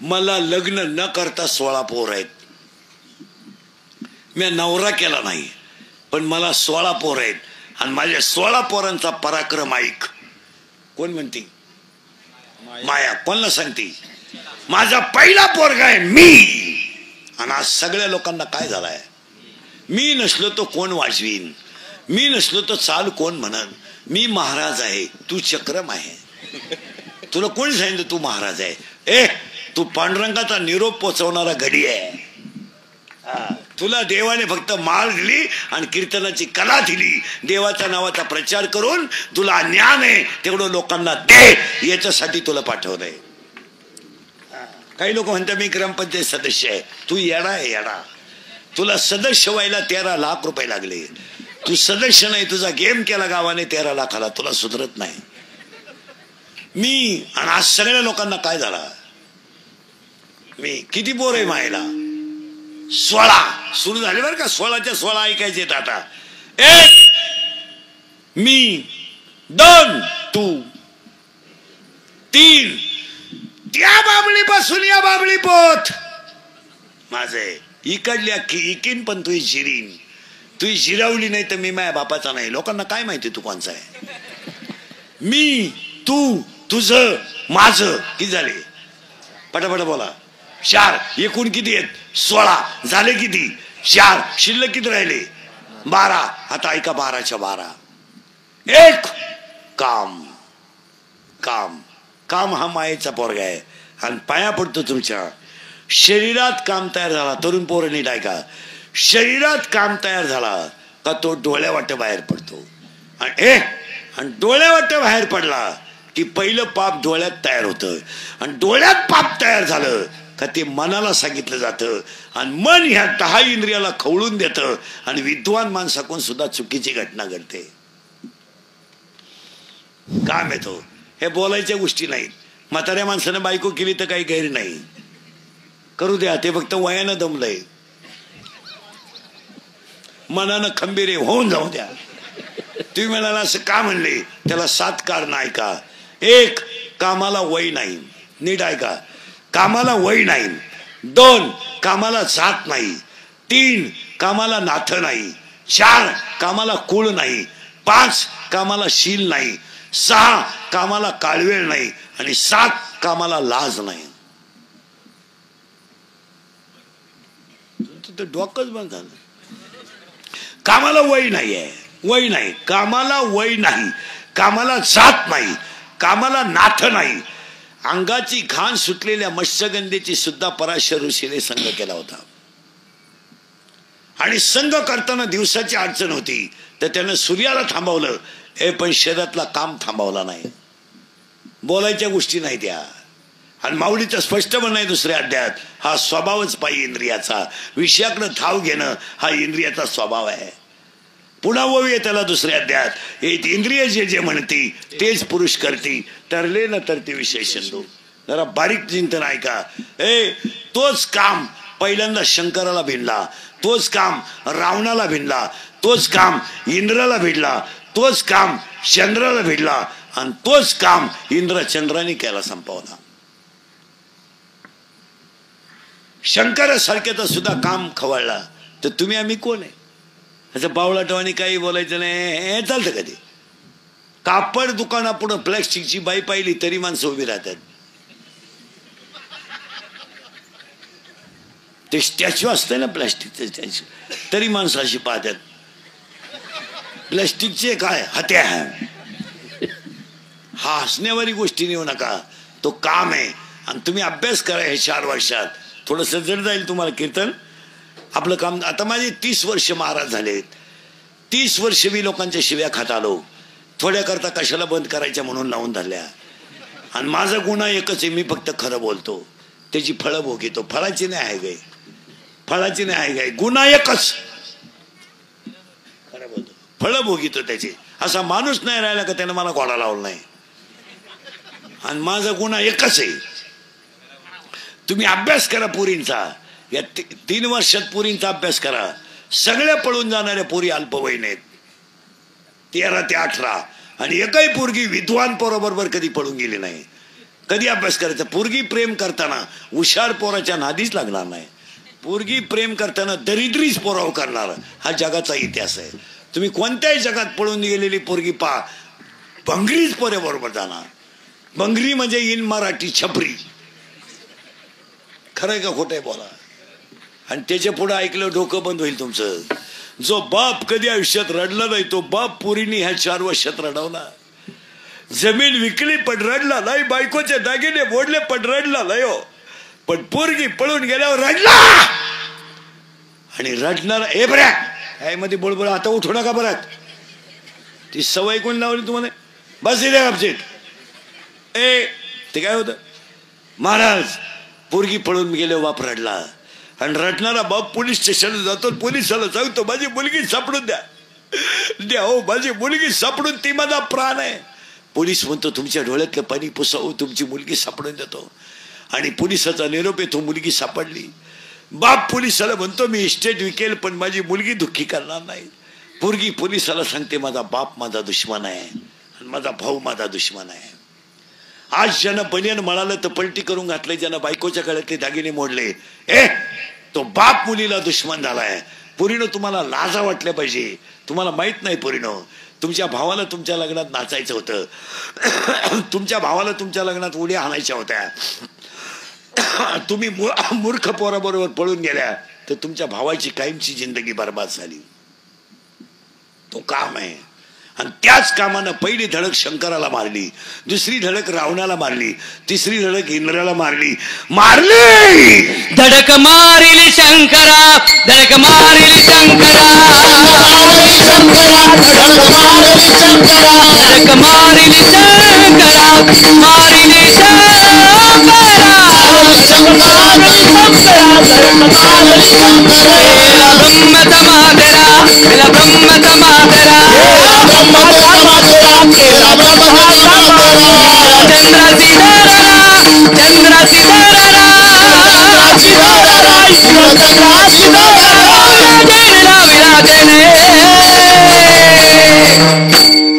Speaker 1: मला लग्न न करता 16 पोर आहेत. मी नवरा केला नाही, पण मला 16 पोर आहेत. आणि माझ्या 16 पोरांचा पराक्रम ऐक. कोण म्हणती? माया. कोणला सांगती? माझा पहिला पोरगा आहे मी. आणि आज सगळ्या लोकांना काय झालाय? मी नसलो तो कोण वाजवीन, मी नसलो तो चाल कोण म्हणन. मी महाराज आहे, तू चक्रम आहे. तुला कोणी सांगितलं तू महाराज आहे? तू पांडुरंगाचा निरोप पोचवणारा घडी आहे. तुला देवाने फक्त माळ दिली आणि कीर्तनाची कला दिली. देवाच्या नावाचा प्रचार करून तुला ज्ञान आहे तेवढं लोकांना दे, याच्यासाठी तुला पाठवलंय. काही लोक म्हणतात मी ग्रामपंचायत सदस्य आहे. तू येडा आहे येडा. तुला सदस्य व्हायला 13 लाख रुपये लागले. तू सदस्य नाही, तुझा गेम केला गावाने 13 लाखाला. तुला सुधरत नाही. मी आणि आज सगळ्या लोकांना काय झाला? मी किती पोर आहे मायला? 16 सुरू झाले बरं का. 16च्या 16 ऐकायचे आता. 1 मी, 2 तू, 3 त्या बाबळी पासून या बाबळी पोत माझे. इकडल्या इकीन पण तुझी जिरीन. तुझी जिरावली नाही तर मी माझ्या बापाचा नाही. लोकांना काय माहिती तू कोणचा आहे? मी, तू, तुझं, माझं. किती झाले? पटापट बोला. 4. एकूण किती आहेत? 16. झाले किती? 4. शिल्लक किती राहिले? 12. आता ऐका 12च्या 12. 1 काम. काम काम हा मायेचा पोरगा आहे. आणि पाया पडतो तुमच्या. शरीरात काम तयार झाला. तरुण पोरं नीट ऐका. शरीरात काम तयार झाला का तो डोळ्यावाटे बाहेर पडतो. आणि डोळ्यावाटे बाहेर पडला की पहिलं पाप डोळ्यात तयार होतं. आणि डोळ्यात पाप तयार झालं का ते मनाला सांगितलं जातं. आणि मन ह्या 10 इंद्रियाला खवळून देतं. आणि विद्वान माणसाकडून सुद्धा चुकीची घटना घडते. काम येतो. हे बोलायच्या गोष्टी नाहीत. म्हाताऱ्या माणसानं बायको केली तर काही गैर नाही, करू द्या. ते फक्त वयानं दमलंय. मनानं खंबीर होऊन जाऊ द्या. तुम्ही म्हणाला असं का म्हणले? त्याला 7 कारण ऐका. 1 कामाला वय नाही. नीट ऐका. कामाला वय नाही. 2 कामाला जात नाही. 3 कामाला नाथ नाही. 4 कामाला कूळ नाही, 5 कामाला शील नाही, 6 कामाला काळवेळ नाही आणि 7 कामाला लाज नाही. डोकंच बंद झालं. कामाला वय नाही आहे, वय नाही, कामाला वय नाही, कामाला जात नाही, कामाला नाथ नाही. अंगाची घाण सुटलेल्या मत्स्यगंधेची सुद्धा पराशर ऋषीने संग केला होता. आणि संग करताना दिवसाची अडचण होती तर त्यानं सूर्याला थांबवलं, पण शरीरातला काम थांबवला नाही. बोलायच्या गोष्टी नाही त्या. आणि माऊलीचं स्पष्ट म्हणणं आहे दुसऱ्या अध्यायात, हा स्वभावच पायी इंद्रियाचा, विषयाकडे धाव घेणं हा इंद्रियाचा स्वभाव आहे. पुन्हा वळूया त्याला दुसऱ्या अध्यायात, हे इंद्रिय जे जे म्हणती तेच पुरुष करती, ठरले न तरते विषय शंदू. जरा बारीक चिंतन ऐका. तोच काम पहिल्यांदा शंकराला भिडला, तोच काम रावणाला भिडला, तोच काम इंद्राला भिडला, तोच काम चंद्राला भिडला आणि तोच काम इंद्र चंद्राने केला संपवला. शंकरासारख्याचा सुद्धा काम खवळला तर तुम्ही आम्ही कोण आहे? असं बावळाटवानी काही बोलायचं नाही. चालतं कधी कापड दुकानापुढं प्लॅस्टिकची बाई पाहिली तरी माणसं उभी राहतात. ते स्टॅच्यू असतंय ना प्लॅस्टिकचं स्टॅच्यू, तरी माणसं अशी पाहतात. प्लॅस्टिकचे काय हत्या आहे. हा हसण्यावारी गोष्टी नेऊ नका, तो काम आहे. आणि तुम्ही अभ्यास करा हे 4 वर्षात, थोडस जड जाईल तुम्हाला कीर्तन. आपलं काम आता माझे 30 वर्ष महाराज झालेत. 30 वर्ष मी लोकांच्या शिव्या खात आलो, थोड्या करता कशाला बंद करायच्या म्हणून लावून धरल्या. आणि माझा गुन्हा एकच आहे, मी फक्त खरं बोलतो, त्याची फळं भोगितो. फळाची नाही आहे गाय, फळाची नाही आहे गाय, गुन्हा एकच, खरं बोलतो, फळं भोगितो त्याची. असा माणूस नाही राहिला का त्यानं मला घोडा लावला नाही. आणि माझा गुन्हा एकच आहे. तुम्ही अभ्यास करा पोरींचा, या 3 वर्षात पोरींचा अभ्यास करा. सगळ्या पळून जाणाऱ्या पोरी अल्पवयीन आहेत, 13 ते 18. आणि एकही पोरगी विद्वान पोराबरोबर कधी पळून गेली नाही. कधी अभ्यास करायचा. पोरगी प्रेम करताना हुशार पोराच्या नादीच लागणार नाही. पोरगी प्रेम करताना दरिद्रीच पोराव करणार, हा जगाचा इतिहास आहे. तुम्ही कोणत्याही जगात पळून गेलेली पोरगी पहा, भंगरीच पोऱ्याबरोबर जाणार. भंगरी म्हणजे इन मराठी छपरी. खरंय का खोटंय बोला. आणि त्याच्या पुढे ऐकलं डोकं बंद होईल तुमचं. जो बाप कधी आयुष्यात रडला नाही तो बाप पोरीने ह्या 4 वर्षात रडवला. जमीन विकली पण रडला नाही, बायकोचे दागिने मोडले पण रडला नाही हो. पण पोरगी पळून गेल्यावर रडला. आणि रडणार ए बऱ्या मध्ये बोलबोल आता उठू नका परत. ती सवय कोण लावली तुम्हाला? बस इथे गपचीत. ते काय होतं महाराज, पोरगी पळून गेले, बाप रडला. आणि रडणारा बाप पोलीस स्टेशनला जातो, पोलिसाला सांगतो माझी मुलगी सापडून द्या, द्या हो माझी मुलगी सापडून, ती माझा प्राण आहे. पोलीस म्हणतो तुमच्या डोळ्यातलं पाणी पुसावं, तुमची मुलगी सापडून देतो. आणि पोलिसाचा निरोप येतो मुलगी सापडली. बाप पोलिसाला म्हणतो मी इस्टेट विकेल पण माझी मुलगी दुःखी करणार नाही. पोरगी पोलिसाला सांगते माझा बाप माझा दुश्मन आहे आणि माझा भाऊ माझा दुश्मन आहे. आज ज्यानं बनियन म्हणालं तर पलटी करून घातले, ज्यानं बायकोच्या गळ्यातले दागिने मोडले, तो बाप मुलीला दुश्मन झालाय. पोरीनो तुम्हाला लाजा वाटल्या पाहिजे. तुम्हाला माहित नाही पोरीनो, तुमच्या भावाला तुमच्या लग्नात नाचायचं होतं, तुमच्या भावाला तुमच्या लग्नात उड्या हाणायच्या होत्या. तुम्ही मूर्ख पोराबरोबर पळून गेल्या तर तुमच्या भावाची कायमची जिंदगी बर्बाद झाली. तो काम आहे. आणि त्याच कामानं पहिली धडक शंकराला मारली, दुसरी धडक रावणाला मारली, तिसरी धडक इंद्राला मारली.
Speaker 2: धडक मारिली शंकरा, धडक मारिली शंकरा, धडक मारिली शंकरा, मारिली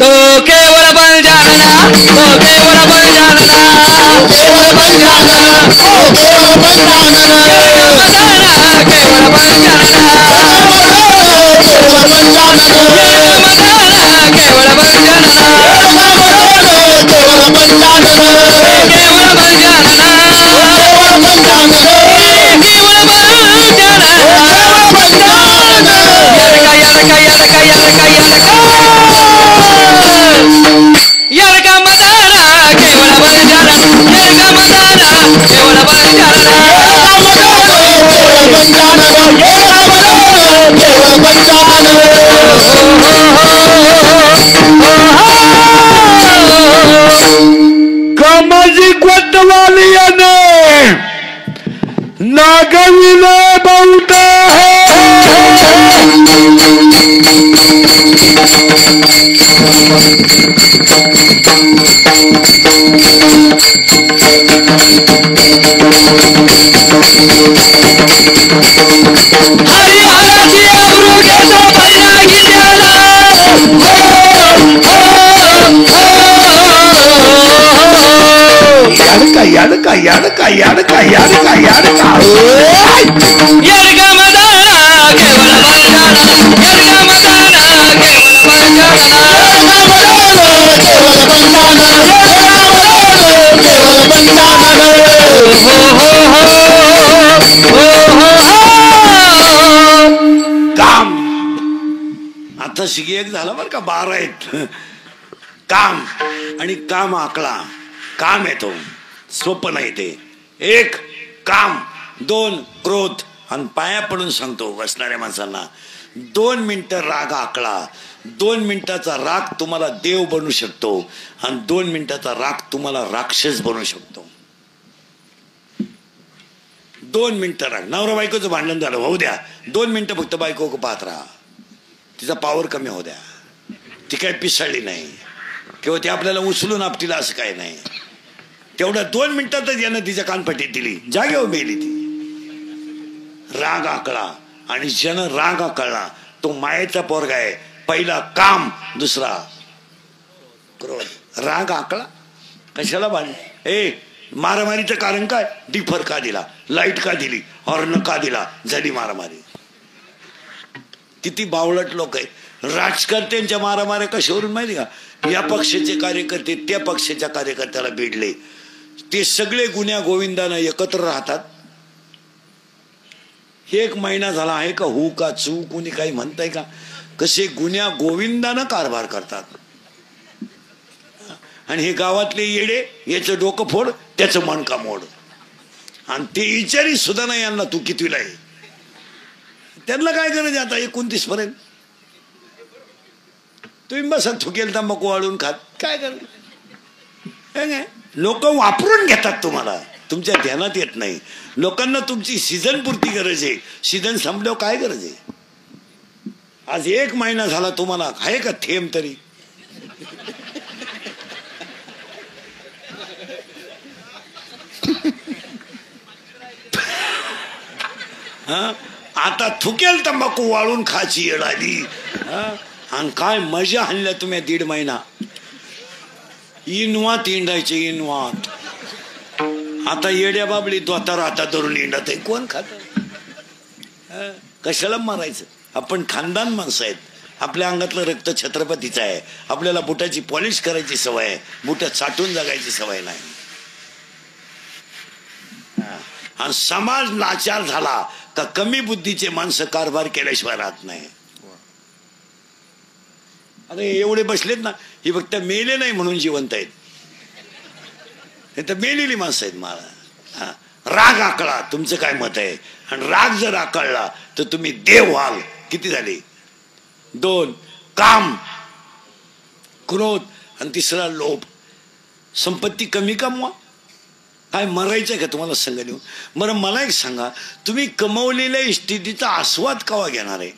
Speaker 2: तो केवल बन जानना, तो केवल बन जानना, केवल बन जानना, केवल बन जानना, केवल बन जानना, केवल बन जानना.
Speaker 1: कामाजी कोतवालियाने नागविले बहुत याडका याडका याडका याडका याडका याडका मदाना केवळ बंजारा याडका मदाना केवळ बंजारा काम आता शिगी एक झाला बरं का 12 आहेत काम आणि काम आकला काम येतो सोपं नाही ते एक काम 2 क्रोध आणि पाया पडून सांगतो बसणाऱ्या माणसांना 2 मिनिटं राग आकळा 2 मिनिटाचा राग तुम्हाला देव बनवू शकतो आणि 2 मिनिटाचा राग तुम्हाला राक्षस बनवू शकतो 2 मिनिटं राग नवरा बायकोचं भांडण झालं होऊ द्या 2 मिनिटं फक्त बायको पाहत राहा तिचा पावर कमी होऊ द्या ती काय पिसाळली नाही किंवा ती आपल्याला उचलून आपटीला असं काय नाही तेवढ्या 2 मिनिटातच यानं तिच्या कानपट्टीत दिली जागेवर मेली ती राग आकळा आणि ज्यानं राग आकळला तो मायेचा पोरगा आहे पहिला काम दुसरा क्रोध राग आकळा कशाला भांड मारामारीचं कारण काय डिफर का दिला लाईट का दिली हॉर्न का दिला झाली मारामारी किती बावळट लोक आहेत राजकर्त्यांच्या मारामाऱ्या कशावरून माहिती का या पक्षाचे कार्यकर्ते त्या पक्षाच्या कार्यकर्त्याला भिडले ते सगळे गुन्ह्या गोविंदानं एकत्र राहतात 1 महिना झाला आहे का हू का चू कोणी काही म्हणताय का कसे गुन्ह्या गोविंदानं कारभार करतात आणि हे गावातले येडे याचं डोकं फोड त्याचं मणका मोड आणि ते विचारी सुद्धा नाही यांना तू कितवीला आहे त्यांना काय गरज आता 29 पर्यंत तुम्ही बसा थुकेल तंबाखू वाळून खात काय गरज लोक वापरून घेतात तुम्हाला तुमच्या ध्यानात येत नाही लोकांना तुमची सीझन पुरती गरज आहे सीझन संपल्यावर काय गरज आहे आज 1 महिना झाला तुम्हाला आहे का थेंब तरी आता थुकेल तंबाखू वाळून खाची येड आली आणि काय मजा आणल्या तुम्ही 1.5 महिना इनवात इंडायचे इनवात आता येड्या बाबळी दोता राहता धरून इंडत आहे कोण खात कशाला मारायचं आपण खानदान माणसं आहेत आपल्या अंगातलं रक्त छत्रपतीचं आहे आपल्याला बुटाची पॉलिश करायची सवय आहे बुटात साठून जगायची सवय नाही आणि समाज लाचार झाला का कमी बुद्धीचे माणसं कारभार केल्याशिवाय राहत नाही अरे एवढे बसलेत ना ही फक्त मेले नाही म्हणून जिवंत आहेत हे तर मेलेली माणसं आहेत मला राग आकळा तुमचं काय मत आहे आणि राग जर आकळला तर तुम्ही देव व्हाल किती झाले 2 काम क्रोध आणि 3 लोभ संपत्ती कमी कमवा काय मरायचं का तुम्हाला संग देऊ बरं मला एक सांगा तुम्ही कमवलेल्या स्थितीचा आस्वाद केव्हा घेणार आहे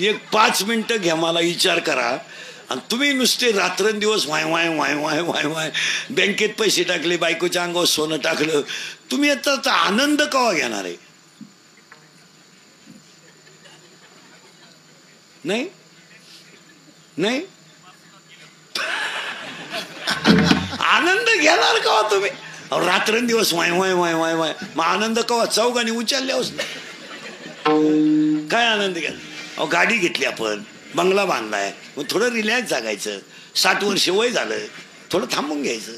Speaker 1: एक 5 मिनिटं घ्या मला विचार करा आणि तुम्ही नुसते रात्रंदिवस Y Y Y Y Y Y बँकेत पैसे टाकले बायकोच्या अंगावर सोनं टाकलं तुम्ही आता आनंद केव्हा घेणार आहे नाही नाही आनंद घेणार केव्हा तुम्ही रात्रंदिवस Y Y Y Y Y मग आनंद केव्हा चौघाने उचलल्यावर काय आनंद घ्या गाडी घेतली आपण बंगला बांधलाय, मग थोडं रिलॅक्स जगायचं. 60 वर्ष वय झालं, थोडं थांबून घ्यायचं,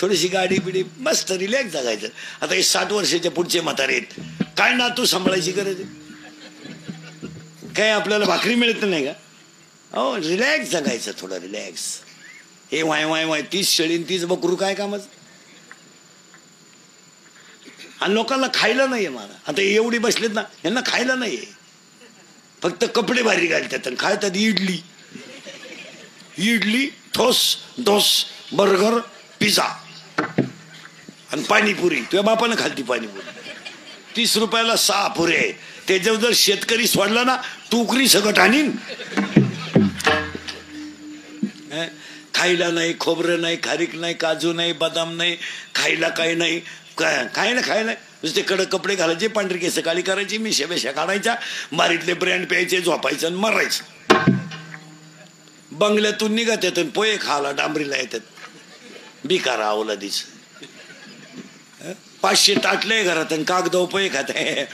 Speaker 1: थोडीशी गाडी बिडी मस्त रिलॅक्स जगायचं. आता हे 60 वर्षाच्या पुढचे म्हातारे आहेत, काय ना तू सांभाळायची गरज आहे? काय आपल्याला भाकरी मिळत नाही का? हो, रिलॅक्स जगायचं, थोडं रिलॅक्स. हे वाय वाय वाय 30 शेळी 30 बकरू काय कामच? आणि लोकांना खायला नाहीये. मला आता एवढी बसलेत ना, यांना खायला नाहीये, फक्त कपडे भारी घालतात आणि खायतात इडली. इडली, ठोस ढोस, बर्गर, पिझ्झा आणि पाणीपुरी. तुझ्या बापानं खालती पाणीपुरी. 30 रुपयाला 6 पुरे. त्याच्यावर जर शेतकरी सोडला ना, टोकरी सकट आणीन. खायला नाही, खोबरं नाही, खारीक नाही, काजू नाही, बदाम नाही, खायला काही नाही, काय ना खायला. नुसते कडक कपडे घालायचे, पांढरी केस काळी करायची, मिशा बेशा काढायच्या, बारीतले ब्रँड प्यायचे, झोपायचं आणि मरायचं. बंगल्यातून निघत येतात, पोहे खायला डांबरीला येतात. बिकारा अवलादीच. 500 ताटले घरात आणि कागद पोहे खात आहे.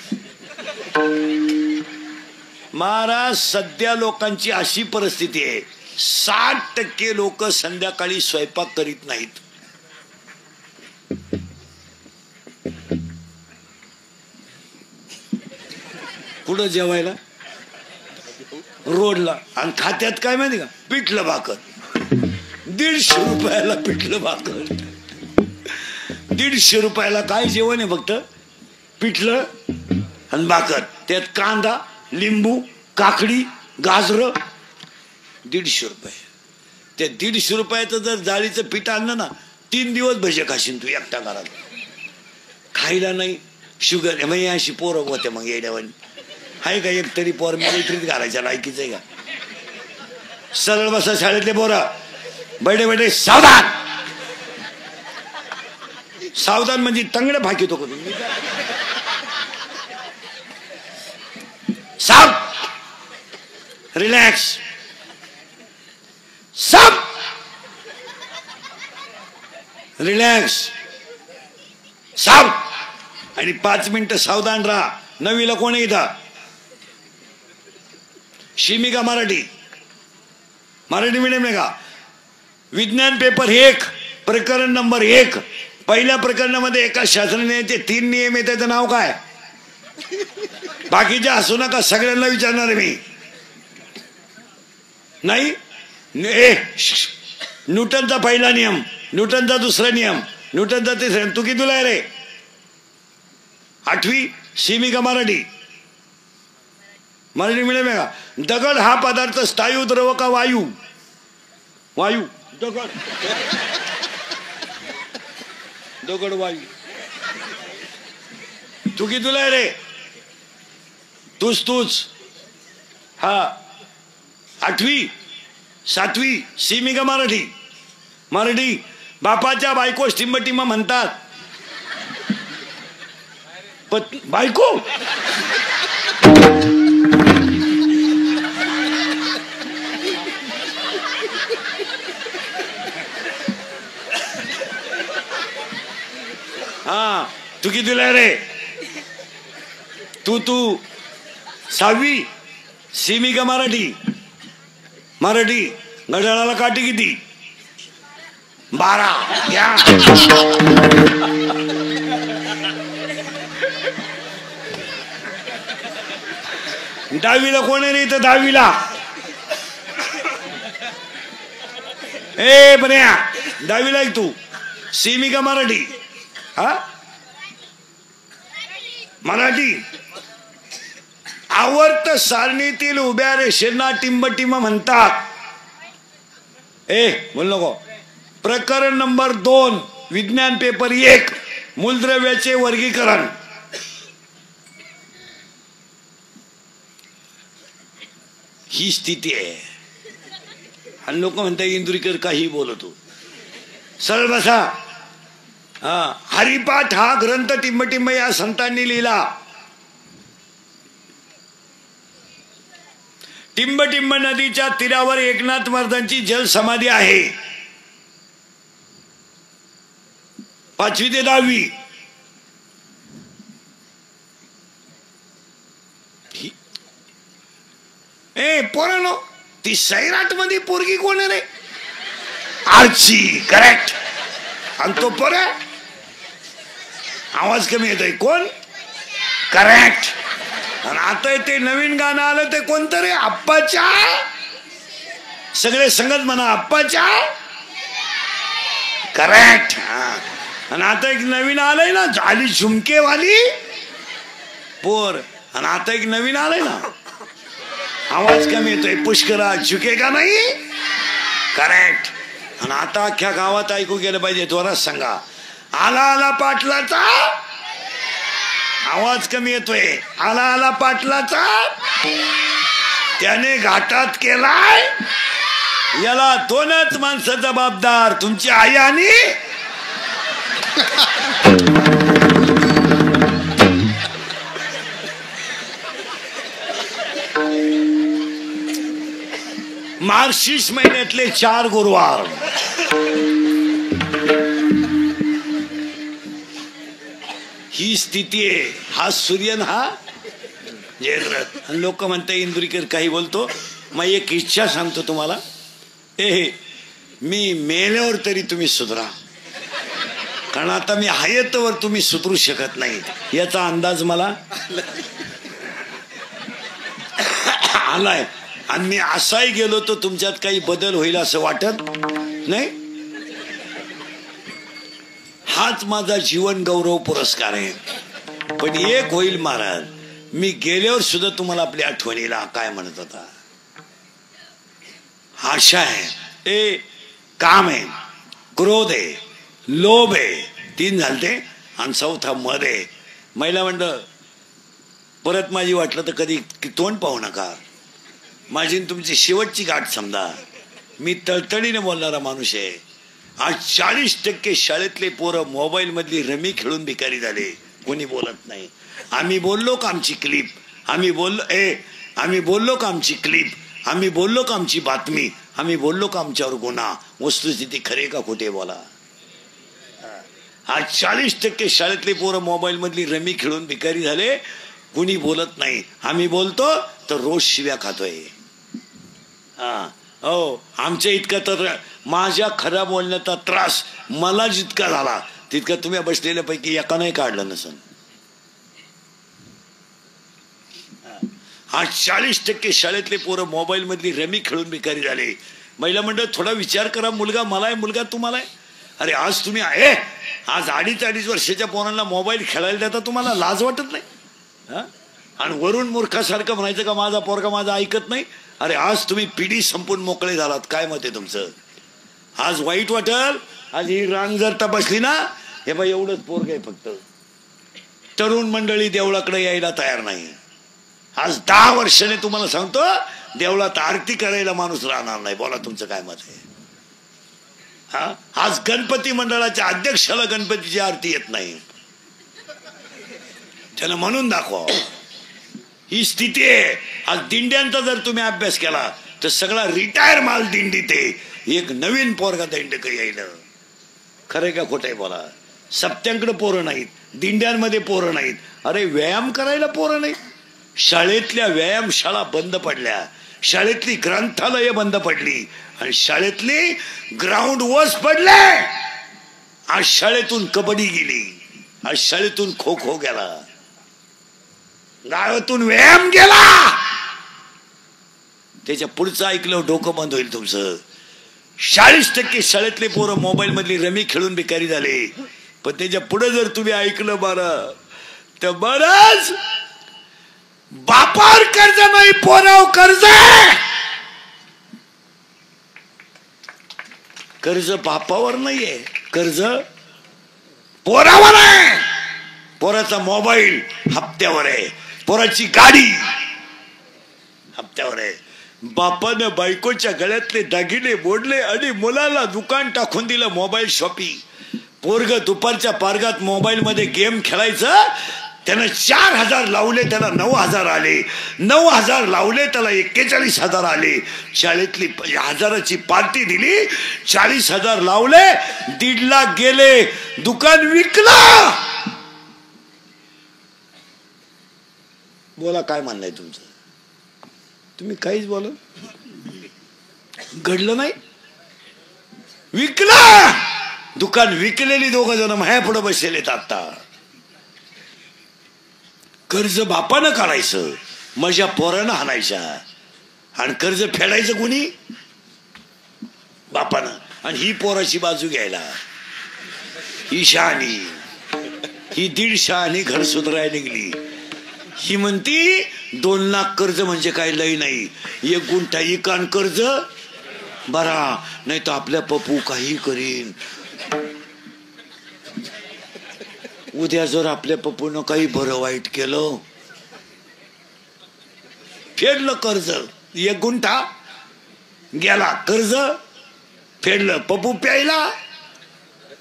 Speaker 1: महाराज, सध्या लोकांची अशी परिस्थिती आहे, 60% लोक संध्याकाळी स्वयंपाक करीत नाहीत. कुठं जेवायला? रोडला. आणि खात्यात काय माहिती का? पिठलं भाकर. 150 रुपयाला पिठलं भाकर. 150 रुपयाला काय जेवण आहे? फक्त पिठलं आणि भाकर, त्यात कांदा, लिंबू, काकडी, गाजर. 150 रुपये. त्या 150 रुपयाचं जर जाळीचं पीठ आणलं ना, 3 दिवस भजे खाशील तू एकटा घरात. खायला नाही, शुगर. म्हणजे अशी पोरं होते मग येड्यावानी. आहे का एक तरी पोर मिलिटरीत घालायच्या लायकीच आहे का? सरळ बसा शाळेतले पोरं, बैठे बैठे सावधान. सावधान म्हणजे तंगडे फाकीतो का तुम्ही? साव, रिलॅक्स, सब रिलॅक्स, साव. आणि 5 मिनिटं सावधान राहा. 9वीला कोण आहे इथं? शिमी का मराठी? मराठी मीडियम आहे का? विज्ञान पेपर 1 प्रकरण नंबर 1. पहिल्या प्रकरणामध्ये एका शास्त्रज्ञाचे 3 नियम आहेत. त्याचं नाव काय? बाकीचे हसू नका, सगळ्यांना विचारणार आहे मी. नाही, न्यूटनचा पहिला नियम, न्यूटनचा दुसरा नियम, न्यूटनचा तिसरा. तू कितीला आहे रे? 8वी. शिमी का मराठी? मराठी मिळेल का? दगड हा पदार्थ स्थायू, द्रव का वायू? वायू. दगड, दगड वायू. तू कितीला आहे रे? तूच. हा, 8वी, 7वी. शिमी का मराठी? मराठी. बापाच्या बायकोस टिंबटिंब म्हणतात. बायको. हा, तू कितीला रे? तू 6वी. शिमी का मराठी? मराठी. घड्याळाला काठी किती? 12. या. दहावीला कोण आहे? नाही तर 10वीला. ए बन्या, 10वीला आहे तू. शिमी का मराठी? हा, मराठी. आवर्त सारणीतील उभ्या रेषेंना टिंबटिंब म्हणतात. बोल नको. प्रकरण नंबर 2 विज्ञान पेपर 1 मूलद्रव्याचे वर्गीकरण. ही स्थिती आहे. आणि लोक म्हणतात इंदुरीकर काही बोलतो. सरळ बसा. हरिपाठ हा ग्रंथ टिंबटिंब या संतांनी लिहिला. टिंबटिंब नदीच्या तीरावर एकनाथ महाराजांची जल समाधी आहे. 5वी ते 10वी. ती सैराट मध्ये पोरगी कोण आहे रे? आर्ची. करेक्ट. आणि तो पोरे आवाज कमी येतोय कोण? करेक्ट. आणि आता ते नवीन गाणं आलं ते कोणतं रे? आप्पाच्या. सगळे संगत म्हणा आप्पाच्या. करेक्ट. आणि आता एक नवीन आलंय ना झाली झुमकेवाली पोर. आणि आता एक नवीन आलंय ना आवाज कमी येतोय पुष्करा झुकेगा नाही. करेक्ट. आणि आता अख्ख्या गावात ऐकू गेलं पाहिजे. त्वरात सांगा. आला आला पाटलाचा आवाज कमी येतोय. आला आला पाटलाचा त्याने घाटात केलाय. याला दोनच माणसं जबाबदार, तुमची आई आणि मार्गशीर्ष महिन्यातले 4 गुरुवार. ही स्थिती आहे. हा सूर्यन हा जयद्रथ. लोक म्हणते इंदुरीकर काही बोलतो. मग एक इच्छा सांगतो तुम्हाला. मी मेल्यावर तरी तुम्ही सुधरा, कारण आता मी हयतवर तुम्ही सुधरू शकत नाही याचा अंदाज मला आलाय. आणि मी असाही गेलो तर तुमच्यात काही बदल होईल असं वाटत नाही. हाच माझा जीवन गौरव पुरस्कार आहे. पण एक होईल महाराज, मी गेल्यावर सुद्धा तुम्हाला आपल्या आठवणीला काय म्हणत होता. आशा आहे, काम आहे, क्रोध आहे, लोभ आहे, 3 झालते. आणि 4था मद आहे. महिला मंडळ परत माझी वाटलं तर कधी तोंड पाहू नका. माझी तुमची शेवटची गाठ समजा. मी तळतळीने बोलणारा माणूस आहे. आज 40% शाळेतले पोरं मोबाईल मधली रमी खेळून भिकारी झाले. कोणी बोलत नाही. आम्ही बोललो का आमची क्लिप, आम्ही बोललो का आमची क्लिप, आम्ही बोललो का आमची बातमी, आम्ही बोललो का आमच्यावर गुन्हा. वस्तुस्थिती खरे का खोटे बोला. आज 40% शाळेतले पोरं मोबाईल मधली रमी खेळून भिकारी झाले. कुणी बोलत नाही. आम्ही बोलतो तर रोज शिव्या खातोय. हो, आमच्या इतका तर माझ्या खऱ्या बोलण्याचा त्रास मला जितका झाला तितका तुम्ही बसलेल्यापैकी एका नाही काढलं नसन. आज 40% शाळेतले पोरं मोबाईल मधली रमी खेळून भिकारी झाले. महिला मंडळ थोडा विचार करा. मुलगा मला आहे, मुलगा तुम्हाला आहे. अरे आज तुम्ही आज 2.5 वर्षाच्या पोरांना मोबाईल खेळायला देता, तुम्हाला लाज वाटत नाही? आणि वरून मूर्खासारखं म्हणायचं का माझा पोरगा माझा ऐकत नाही. अरे आज तुम्ही पिढी संपून मोकळे झालात. काय मत आहे तुमचं? आज वाईट वाटल. आज ही रांग जर तपासली ना, हे बा एवढंच पोरग आहे फक्त. तरुण मंडळी देवळाकडे यायला तयार नाही. आज 10 वर्षाने तुम्हाला सांगतो देवळात आरती करायला माणूस राहणार नाही. बोला तुमचं काय मत आहे? आज गणपती मंडळाच्या अध्यक्षाला गणपतीची आरती येत नाही. त्याला म्हणून दाखवा. ही स्थिती आहे. आज दिंड्यांचा जर तुम्ही अभ्यास केला तर सगळा रिटायर माल दिंडीत आहे. एक नवीन पोरगा दिंडक येईल. खरं का खोटं बोला. सप्त्यांकडे पोरं नाहीत, दिंड्यांमध्ये पोरं नाहीत. अरे व्यायाम करायला पोरं नाहीत. शाळेतल्या व्यायामशाळा बंद पडल्या, शाळेतली ग्रंथालय बंद पडली आणि शाळेतली ग्राउंड वॉस पडले. आज शाळेतून कबड्डी गेली, आज शाळेतून खो खो गेला, गावातून व्यायाम गेला. त्याच्या पुढचं ऐकलं डोकं बंद होईल तुमचं. 40% शाळेतले पोरं मोबाईल मधली रमी खेळून भिकारी झाले. पण त्याच्या पुढे जर तुम्ही ऐकलं बरं तर बरंच बापावर कर्ज नाही, पोरावर कर्ज. कर्ज बापावर नाहीये, कर्ज पोरावर आहे. पोराचा मोबाईल हप्त्यावर आहे, पोराची गाडी हप्त्यावर आहे. बापानं बायकोच्या गळ्यातले दागिने मोडले आणि मुलाला दुकान टाकून दिलं मोबाईल शॉपिंग. पोरग दुपारच्या पार्गात मोबाईल मध्ये गेम खेळायचं. त्यानं 4,000 लावले, त्याला 9,000 आले. 9,000 लावले, त्याला 41,000 आले. शाळेतली 1,000ची पार्टी दिली, 40,000 लावले, 1.5 लाख गेले. दुकान विकलं. बोला काय म्हणणं आहे तुमचं? तुम्ही काहीच बोला. घडलं नाही. विकला दुकान, विकलेली 2 जण माया पुढे बसलेले. आता कर्ज बापानं काढायचं, माझ्या पोरानं हाणायच्या, आणि कर्ज फेडायचं कोणी? बापानं. आणि ही पोराची बाजू घ्यायला, ही शहाणी, ही 1.5 शहाणी घर सुधारायला निघली. ही म्हणती 2 लाख कर्ज म्हणजे काय लय नाही, 1 गुंठा इकान कर्ज बरा, नाही तर आपल्या पप्पू काही करीन. उद्या जर आपल्या पप्पूनं काही बरं वाईट केलं, फेडलं कर्ज, 1 गुंठा गेला, कर्ज फेडलं, पप्पू प्यायला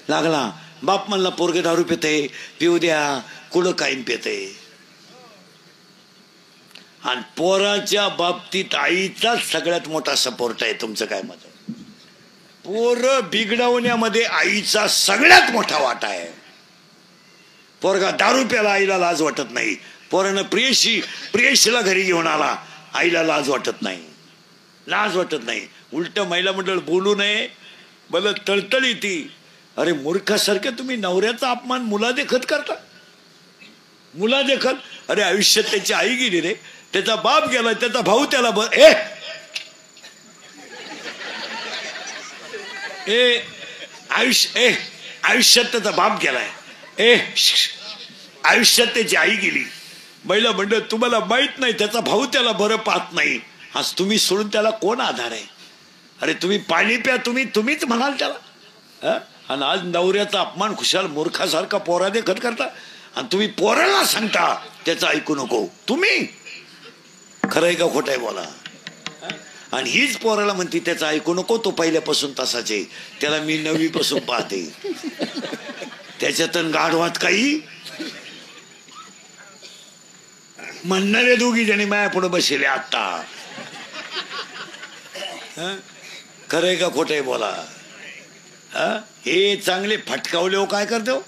Speaker 1: लागला. बाप म्हणला पोरगे दारू पिते, पिऊ द्या, कुठं कायम पिते. आणि पोराच्या बाबतीत आईचाच सगळ्यात मोठा सपोर्ट आहे. तुमचं काय मत? पोरं बिघडवण्यामध्ये आईचा सगळ्यात मोठा वाटा आहे. पोरगा दारू प्याला, आईला लाज वाटत नाही. पोरानं प्रेयशीला घरी घेऊन आला, आईला लाज वाटत नाही, लाज वाटत नाही. उलट महिला मंडळ बोलू नये, मला तळतळ येते. अरे मूर्खासारखे तुम्ही नवऱ्याचा अपमान मुलादेखत करता, मुलादेखत. अरे आयुष्यात त्याची आई गेली रे, त्याचा बाप गेला, त्याचा भाऊ त्याला आयुष्यात त्याचा बाप गेलाय, आयुष्यात त्याची आई गेली. महिला मंडळ तुम्हाला माहित नाही, त्याचा भाऊ त्याला बरं पाहत नाही. आज तुम्ही सोडून त्याला कोण आधार आहे? अरे तुम्ही पाणी प्या, तुम्हीच म्हणाल त्याला. आणि आज नवऱ्याचा अपमान खुशाल मूर्खासारखा पोरा देखत करता, आणि तुम्ही पोराला सांगता त्याचं ऐकू नको. तुम्ही खरंय का खोटंय बोला. आणि हीच पोराला म्हणती त्याचं ऐकू नको, तो पहिल्यापासून तसाचे, त्याला मी 9वी पासून पाहते. त्याच्यातून गाढवात काही म्हणणारे 2 जणी माया पुढे बसले आता. खरंय का खोटंय बोला. हे चांगले फटकावले हो काय करतो,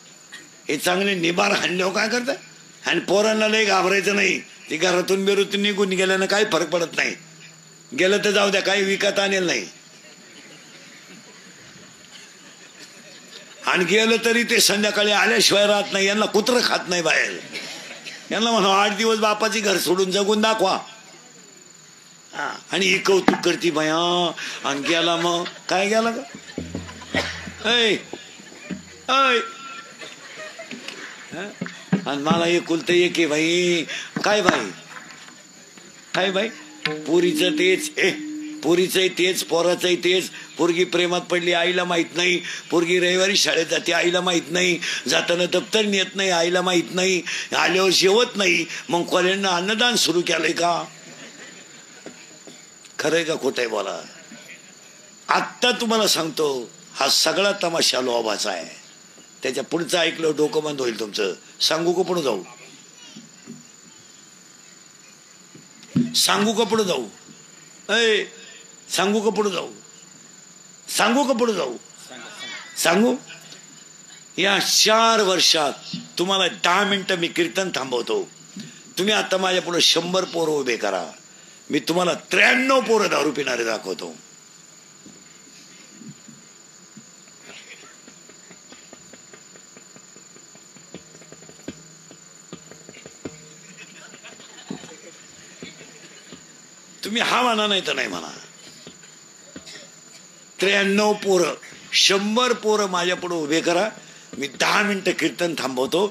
Speaker 1: हे चांगले निबार हाणले हो काय करत. आणि पोरांना लय घाबरायचं नाही, ते घरातून बेरूतून निघून गेल्यानं काही फरक पडत नाही. गेलं तर जाऊ द्या, काही विकत आणेल नाही. आणि गेलं तरी ते संध्याकाळी आल्याशिवाय राहत नाही. यांना कुत्रं खात नाही बाहेर. यांना म्हणा 8 दिवस बापाची घर सोडून जगून दाखवा. आणि ही कौतुक करती बाया. आणि गेला मग काय गेला का? आणि मला एकुलतं एक आहे भाई. काय भाई, काय भाई, पोरीचं तेच, पोरीचंही तेच, पोराचंही तेच. पोरगी प्रेमात पडली, आईला माहित नाही. पोरगी रविवारी शाळेत जाते, आईला माहित नाही. जाताना दप्तर नेत नाही, आईला माहित नाही. आल्यावर जेवत नाही. मग कॉलेजनं अन्नदान सुरू केलंय का? खरंय का खोटंय बोला. आत्ता तुम्हाला सांगतो, हा सगळा तमाशा लोभाचा आहे. त्याच्या पुढचं ऐकलं डोकं बंद होईल तुमचं. सांगू का पुढे जाऊ, सांगू का पुढे जाऊ, सांगू का पुढे जाऊ, सांगू का पुढे जाऊ, सांगू. या 4 वर्षात तुम्हाला 10 मिनिटं मी कीर्तन थांबवतो. तुम्ही आता माझ्या पुढे 100 पोरं उभे करा. मी तुम्हाला 93 पोरं दारू पिणारे दाखवतो. तुम्ही हा म्हणा नाही तर नाही म्हणा. 93 पोरं, 100 पोरं माझ्या पुढे उभे करा. मी 10 मिनिटं कीर्तन थांबवतो.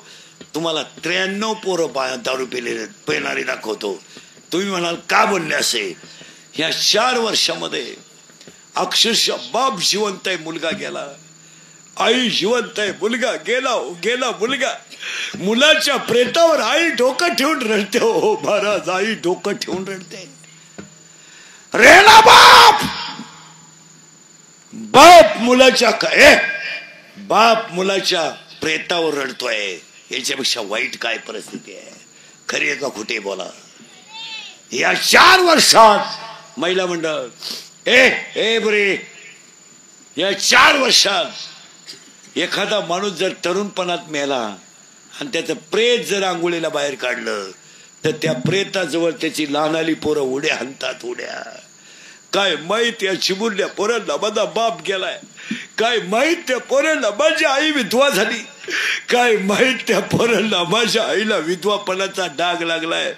Speaker 1: तुम्हाला 93 पोरं दारू पिणारे दाखवतो. तुम्ही म्हणाल का बोलले असे? ह्या 4 वर्षामध्ये अक्षरशः बाप जिवंत आहे, मुलगा गेला. आई जिवंत आहे, मुलगा गेला. गेला मुलगा. मुलाच्या प्रेतावर आई डोकं ठेवून रडते. हो महाराज, आई डोकं ठेवून रडते. रेला बाप, बाप मुलाच्या काय, बाप मुलाच्या प्रेतावर रडतोय. याच्यापेक्षा वाईट काय परिस्थिती आहे? खरी आहे का खोटे बोला. या 4 वर्षात महिला मंडळ बरे, या 4 वर्षात एखादा माणूस जर तरुणपणात मेला आणि त्याचं प्रेत जर आंघोळीला बाहेर काढलं तर त्या प्रेताजवळ त्याची लहानाली पोरं उड्या हाणतात. उड्या काय माहित या चिमुरल्या पोरांना माझा बाप गेलाय, काय माहित त्या पोरांना माझी आई विधवा झाली, काय माहित त्या पोरांना माझ्या आईला विधवापणाचा डाग लागलाय.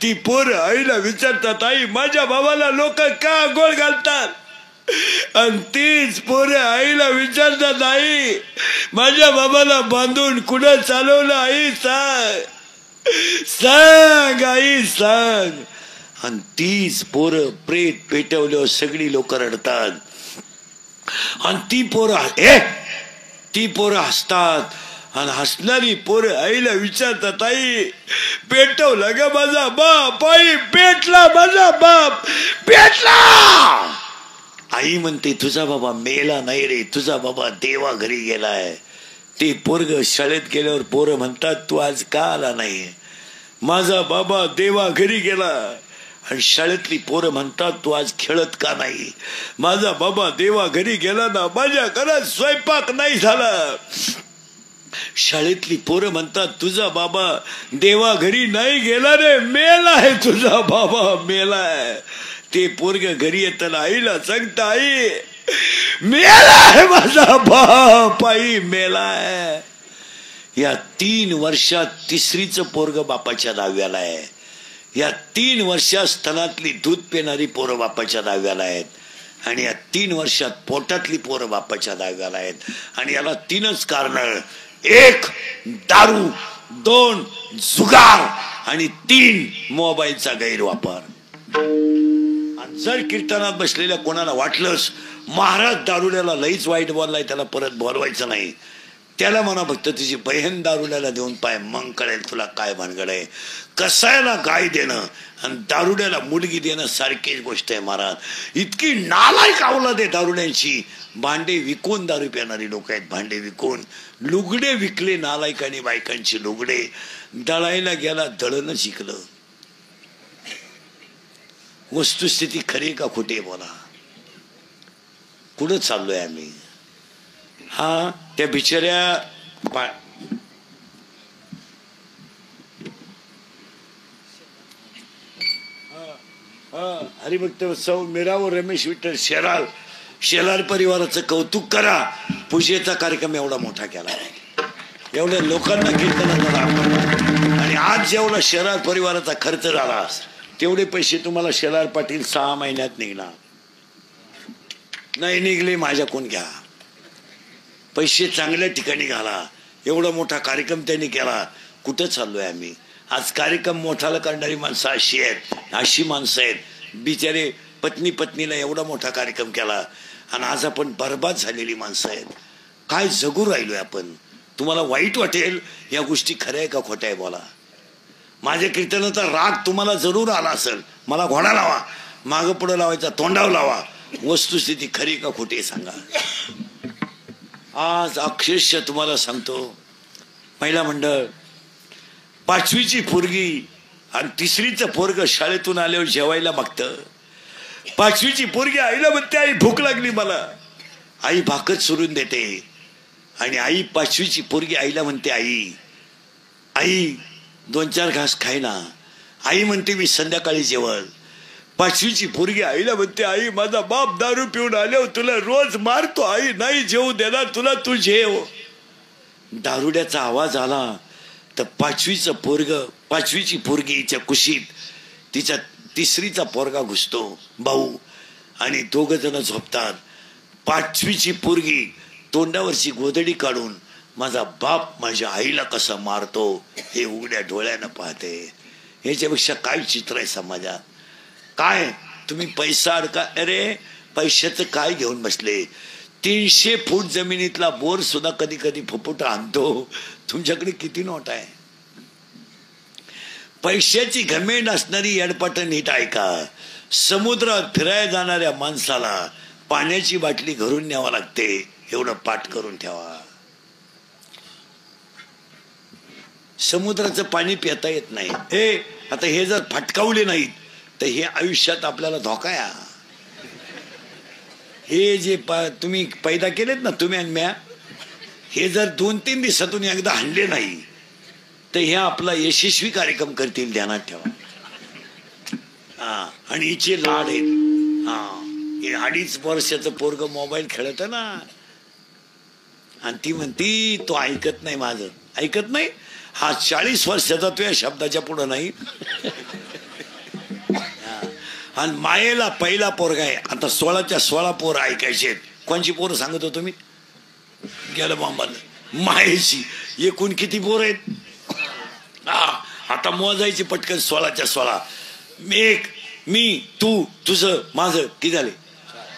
Speaker 1: ती पोरं आईला विचारतात, आई माझ्या भावाला लोक का गोळ घालतात, आणि तीच पोरं आईला विचारतात, आई माझ्या बाबाला बांधून कुठं चालवलं, आई सांग सांग आई सांग. आणि तीच पोरं प्रेत पेटवल्यावर सगळी लोक रडतात, आणि ती पोरं हसतात, आणि हसणारी पोरं आईला विचारतात, आई पेटवला ग माझा बाप, आई पेटला माझा बाप पेटला. आई म्हणते तुझा बाबा मेला नाही रे, तुझा बाबा देवा घरी गेलाय. ते पोरग शाळेत गेल्यावर पोरं म्हणतात, तू आज का आला नाही, माझा बाबा देवा घरी गेला. आणि शाळेतली पोरं म्हणतात, तू आज खेळत का नाही, माझा बाबा देवा घरी गेला ना, माझ्या घरात स्वयंपाक नाही झाला. शाळेतली पोरं म्हणतात, तुझा बाबा देवा घरी नाही गेला रे, मेलाय तुझा बाबा मेलाय. ते पोरग घरी येताना आईला सांगता, आई मेलाय माझा बाप, आई मेलाय. या 3 वर्षात तिसरीच पोरग बापाच्या दहाव्याला आहे. या 3 वर्षात स्तनातली दूध पिणारी पोरं बापाच्या दहाव्याला आहेत, आणि या 3 वर्षात पोटातली पोरं बापाच्या दहाव्याला आहेत. आणि याला 3च कारण, 1 दारू, 2 जुगार, आणि 3 मोबाईलचा गैरवापर. आणि जर कीर्तनात बसलेल्या कोणाला वाटलंच महाराज दारुड्याला लईच वाईट बोललाय, त्याला परत बोलवायचं नाही, त्याला म्हणा फक्त तुझी बहीण दारुड्याला देऊन पाय, मग कळेल तुला काय भानगड आहे. कसायला गाय देणं आणि दारुड्याला मुलगी देणं सारखीच गोष्ट आहे महाराज. इतकी नालायक अवलाद आहे दारुड्यांची. भांडे विकून दारू पिणारी लोक आहेत, भांडे विकून. लुगडे विकले नालायकांनी बायकांची लुगडे. दळायला गेला दळणं शिकलं. वस्तुस्थिती खरी का खोटी बोला, कुठं चाललोय आम्ही. हा त्या बिचाऱ्या हरिभक्त उत्सव मेरावर रमेश विठ्ठल शेलार परिवाराचं कौतुक करा. पूजेचा कार्यक्रम एवढा मोठा केला, एवढ्या लोकांना कीर्तनाचा लाभ झाला. आणि आज जेवढा शेलार परिवाराचा खर्च झाला तेवढे पैसे तुम्हाला शेलार पाटील 6 महिन्यात निघणार नाही. निघले माझ्याकडून घ्या, पैसे चांगल्या ठिकाणी घाला. एवढा मोठा कार्यक्रम त्यांनी केला. कुठं चाललोय आम्ही. आज कार्यक्रम मोठाला करणारी माणसं अशी आहेत, अशी माणसं आहेत. बिचारे पत्नीला एवढा मोठा कार्यक्रम केला, आणि आज आपण बरबाद झालेली माणसं आहेत. काय जगू राहिलोय आपण. तुम्हाला वाईट वाटेल, या गोष्टी खऱ्या आहे का खोट्या आहे बोला. माझ्या कीर्तनाचा राग तुम्हाला जरूर आला असेल. मला घोडा लावा, मागं पुढं लावायचा, तोंडावर लावा. वस्तुस्थिती खरी का खोटी सांगा. आज अक्षरशः तुम्हाला सांगतो, महिला मंडळ 5वीची पोरगी आणि 3रीचं पोरग शाळेतून आल्यावर जेवायला मागतं. 5वीची पोरगी आईला म्हणते, आई भूक लागली मला. आई भाकर सोडून देते, आणि आई 5वीची पोरगी आईला म्हणते, आई 2-4 घास खाय ना. आई म्हणते, मी संध्याकाळी जेवण. 5वीची पोरगी आईला म्हणते, आई माझा बाप दारू पिऊन आल्यावर तुला रोज मारतो, आई नाही जेवू देणार तुला, तू जेव. दारुड्याचा आवाज आला तर 5वीची पोरगी हिच्या कुशीत तिच्या 3रीचा पोरगा घुसतो भाऊ, आणि 2 जण झोपतात. 5वीची पोरगी तोंडावरची गोधडी काढून माझा बाप माझ्या आईला कसा मारतो हे उघड्या डोळ्यानं पाहते. ह्याच्यापेक्षा काय चित्र आहे समाजात. काय तुम्ही पैसा अडका, अरे पैशाचं काय घेऊन बसले. 300 फूट जमिनीतला बोर सुद्धा कधी कधी फुफुटा आणतो. तुमच्याकडे किती नोट आहे. पैशाची घमेंड असणारी येडपाट नीट ऐका. समुद्रात फिरायला जाणाऱ्या माणसाला पाण्याची बाटली घरून न्यावा लागते, एवढं पाठ करून ठेवा. समुद्राचं पाणी पिता येत नाही. आता हे जर फटकावले नाहीत तर हे आयुष्यात आपल्याला धोका आहे. हे जे तुम्ही पैदा केलेत ना तुम्ही आणि म्या, हे जर 2-3 दिवसातून एकदा हाणले नाही तर हे आपला यशस्वी कार्यक्रम करतील, ध्यानात ठेवा. आणि हिचे लाड आहेत. हे 2.5 वर्षाचं पोरग मोबाईल खेळत ना, आणि ती म्हणती तो ऐकत नाही, माझं ऐकत नाही. हा 40 वर्षाचा तुझ्या शब्दाच्या पुढं नाही. आणि मायेला पहिला पोरगा आहे. आता 16च्या 16 पोरं ऐकायचे. कोणची पोरं सांगत होतो मी? गेलं बांबाला मायेची. एकूण किती पोरं आहेत? आता मोजायची पटकन. 16च्या 16. मी तू तुझं माझं किती झाले?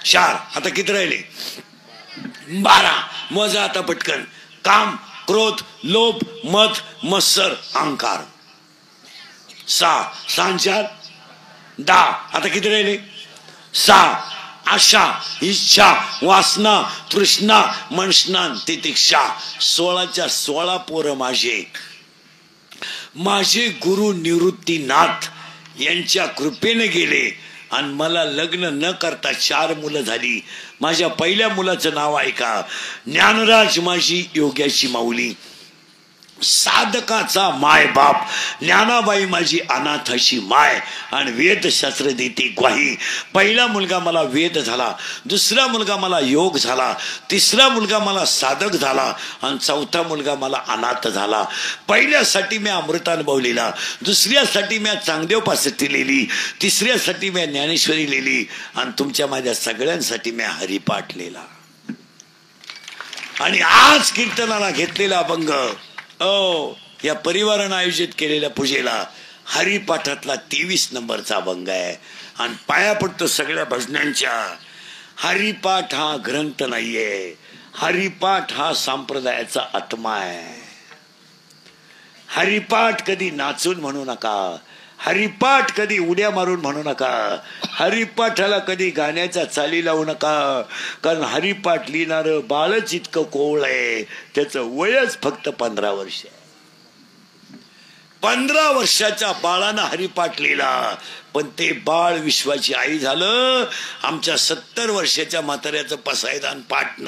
Speaker 1: 4. आता किती राहिले? 12. मोजा आता पटकन. काम, क्रोध, लोभ, मद, मत्सर, अहंकार. 6. 6 4 10. आता किती राहिले? 6. आशा, इच्छा, वासना, तृष्णा, मनष्णा, तितिक्षा. 16च्या 16 पोरं माझे गुरु निवृत्तीनाथ यांच्या कृपेने गेले. आणि मला लग्न न करता 4 मुलं झाली. माझ्या पहिल्या मुलाचं नाव ऐका, ज्ञानराज माझी योग्याची माऊली, साधकाचा माय बाप, ज्ञानाबाई माझी अनाथाची माय, आणि वेदशास्त्र देते ग्वाही. पहिला मुलगा मला वेद झाला, दुसरा मुलगा मला योग झाला, तिसरा मुलगा मला साधक झाला, आणि चौथा मुलगा मला अनाथ झाला. पहिल्यासाठी मी अमृतानुभवलेला, दुसऱ्यासाठी मी चांगदेव पासष्टी लिहिली, तिसऱ्यासाठी मी ज्ञानेश्वरी लिहिली, आणि तुमच्या माझ्या सगळ्यांसाठी मी हरिपाठ लिहिला. आणि आज कीर्तनाला घेतलेला अभंग, या परिवारानं आयोजित केलेल्या पूजेला हरिपाठातला 23 नंबरचा अभंग आहे. आणि पाया पडतो सगळ्या भजनांच्या. हरिपाठ हा ग्रंथ नाहीये, हरिपाठ हा संप्रदायाचा आत्मा आहे. हरिपाठ कधी नाचून म्हणू नका, हरिपाठ कधी उड्या मारून म्हणू नका, हरिपाठाला कधी गाण्याचा चाली लावू नका. कारण हरिपाठ लिहिणारं बाळच इतकं कोवळ आहे, त्याचं वयच फक्त 15 वर्ष. 15 वर्षाच्या बाळानं हरिपाठ लिहिला, पण ते बाळ विश्वाची आई झालं. आमच्या 70 वर्षाच्या म्हाताऱ्याचं पसायदान पाठ नाही.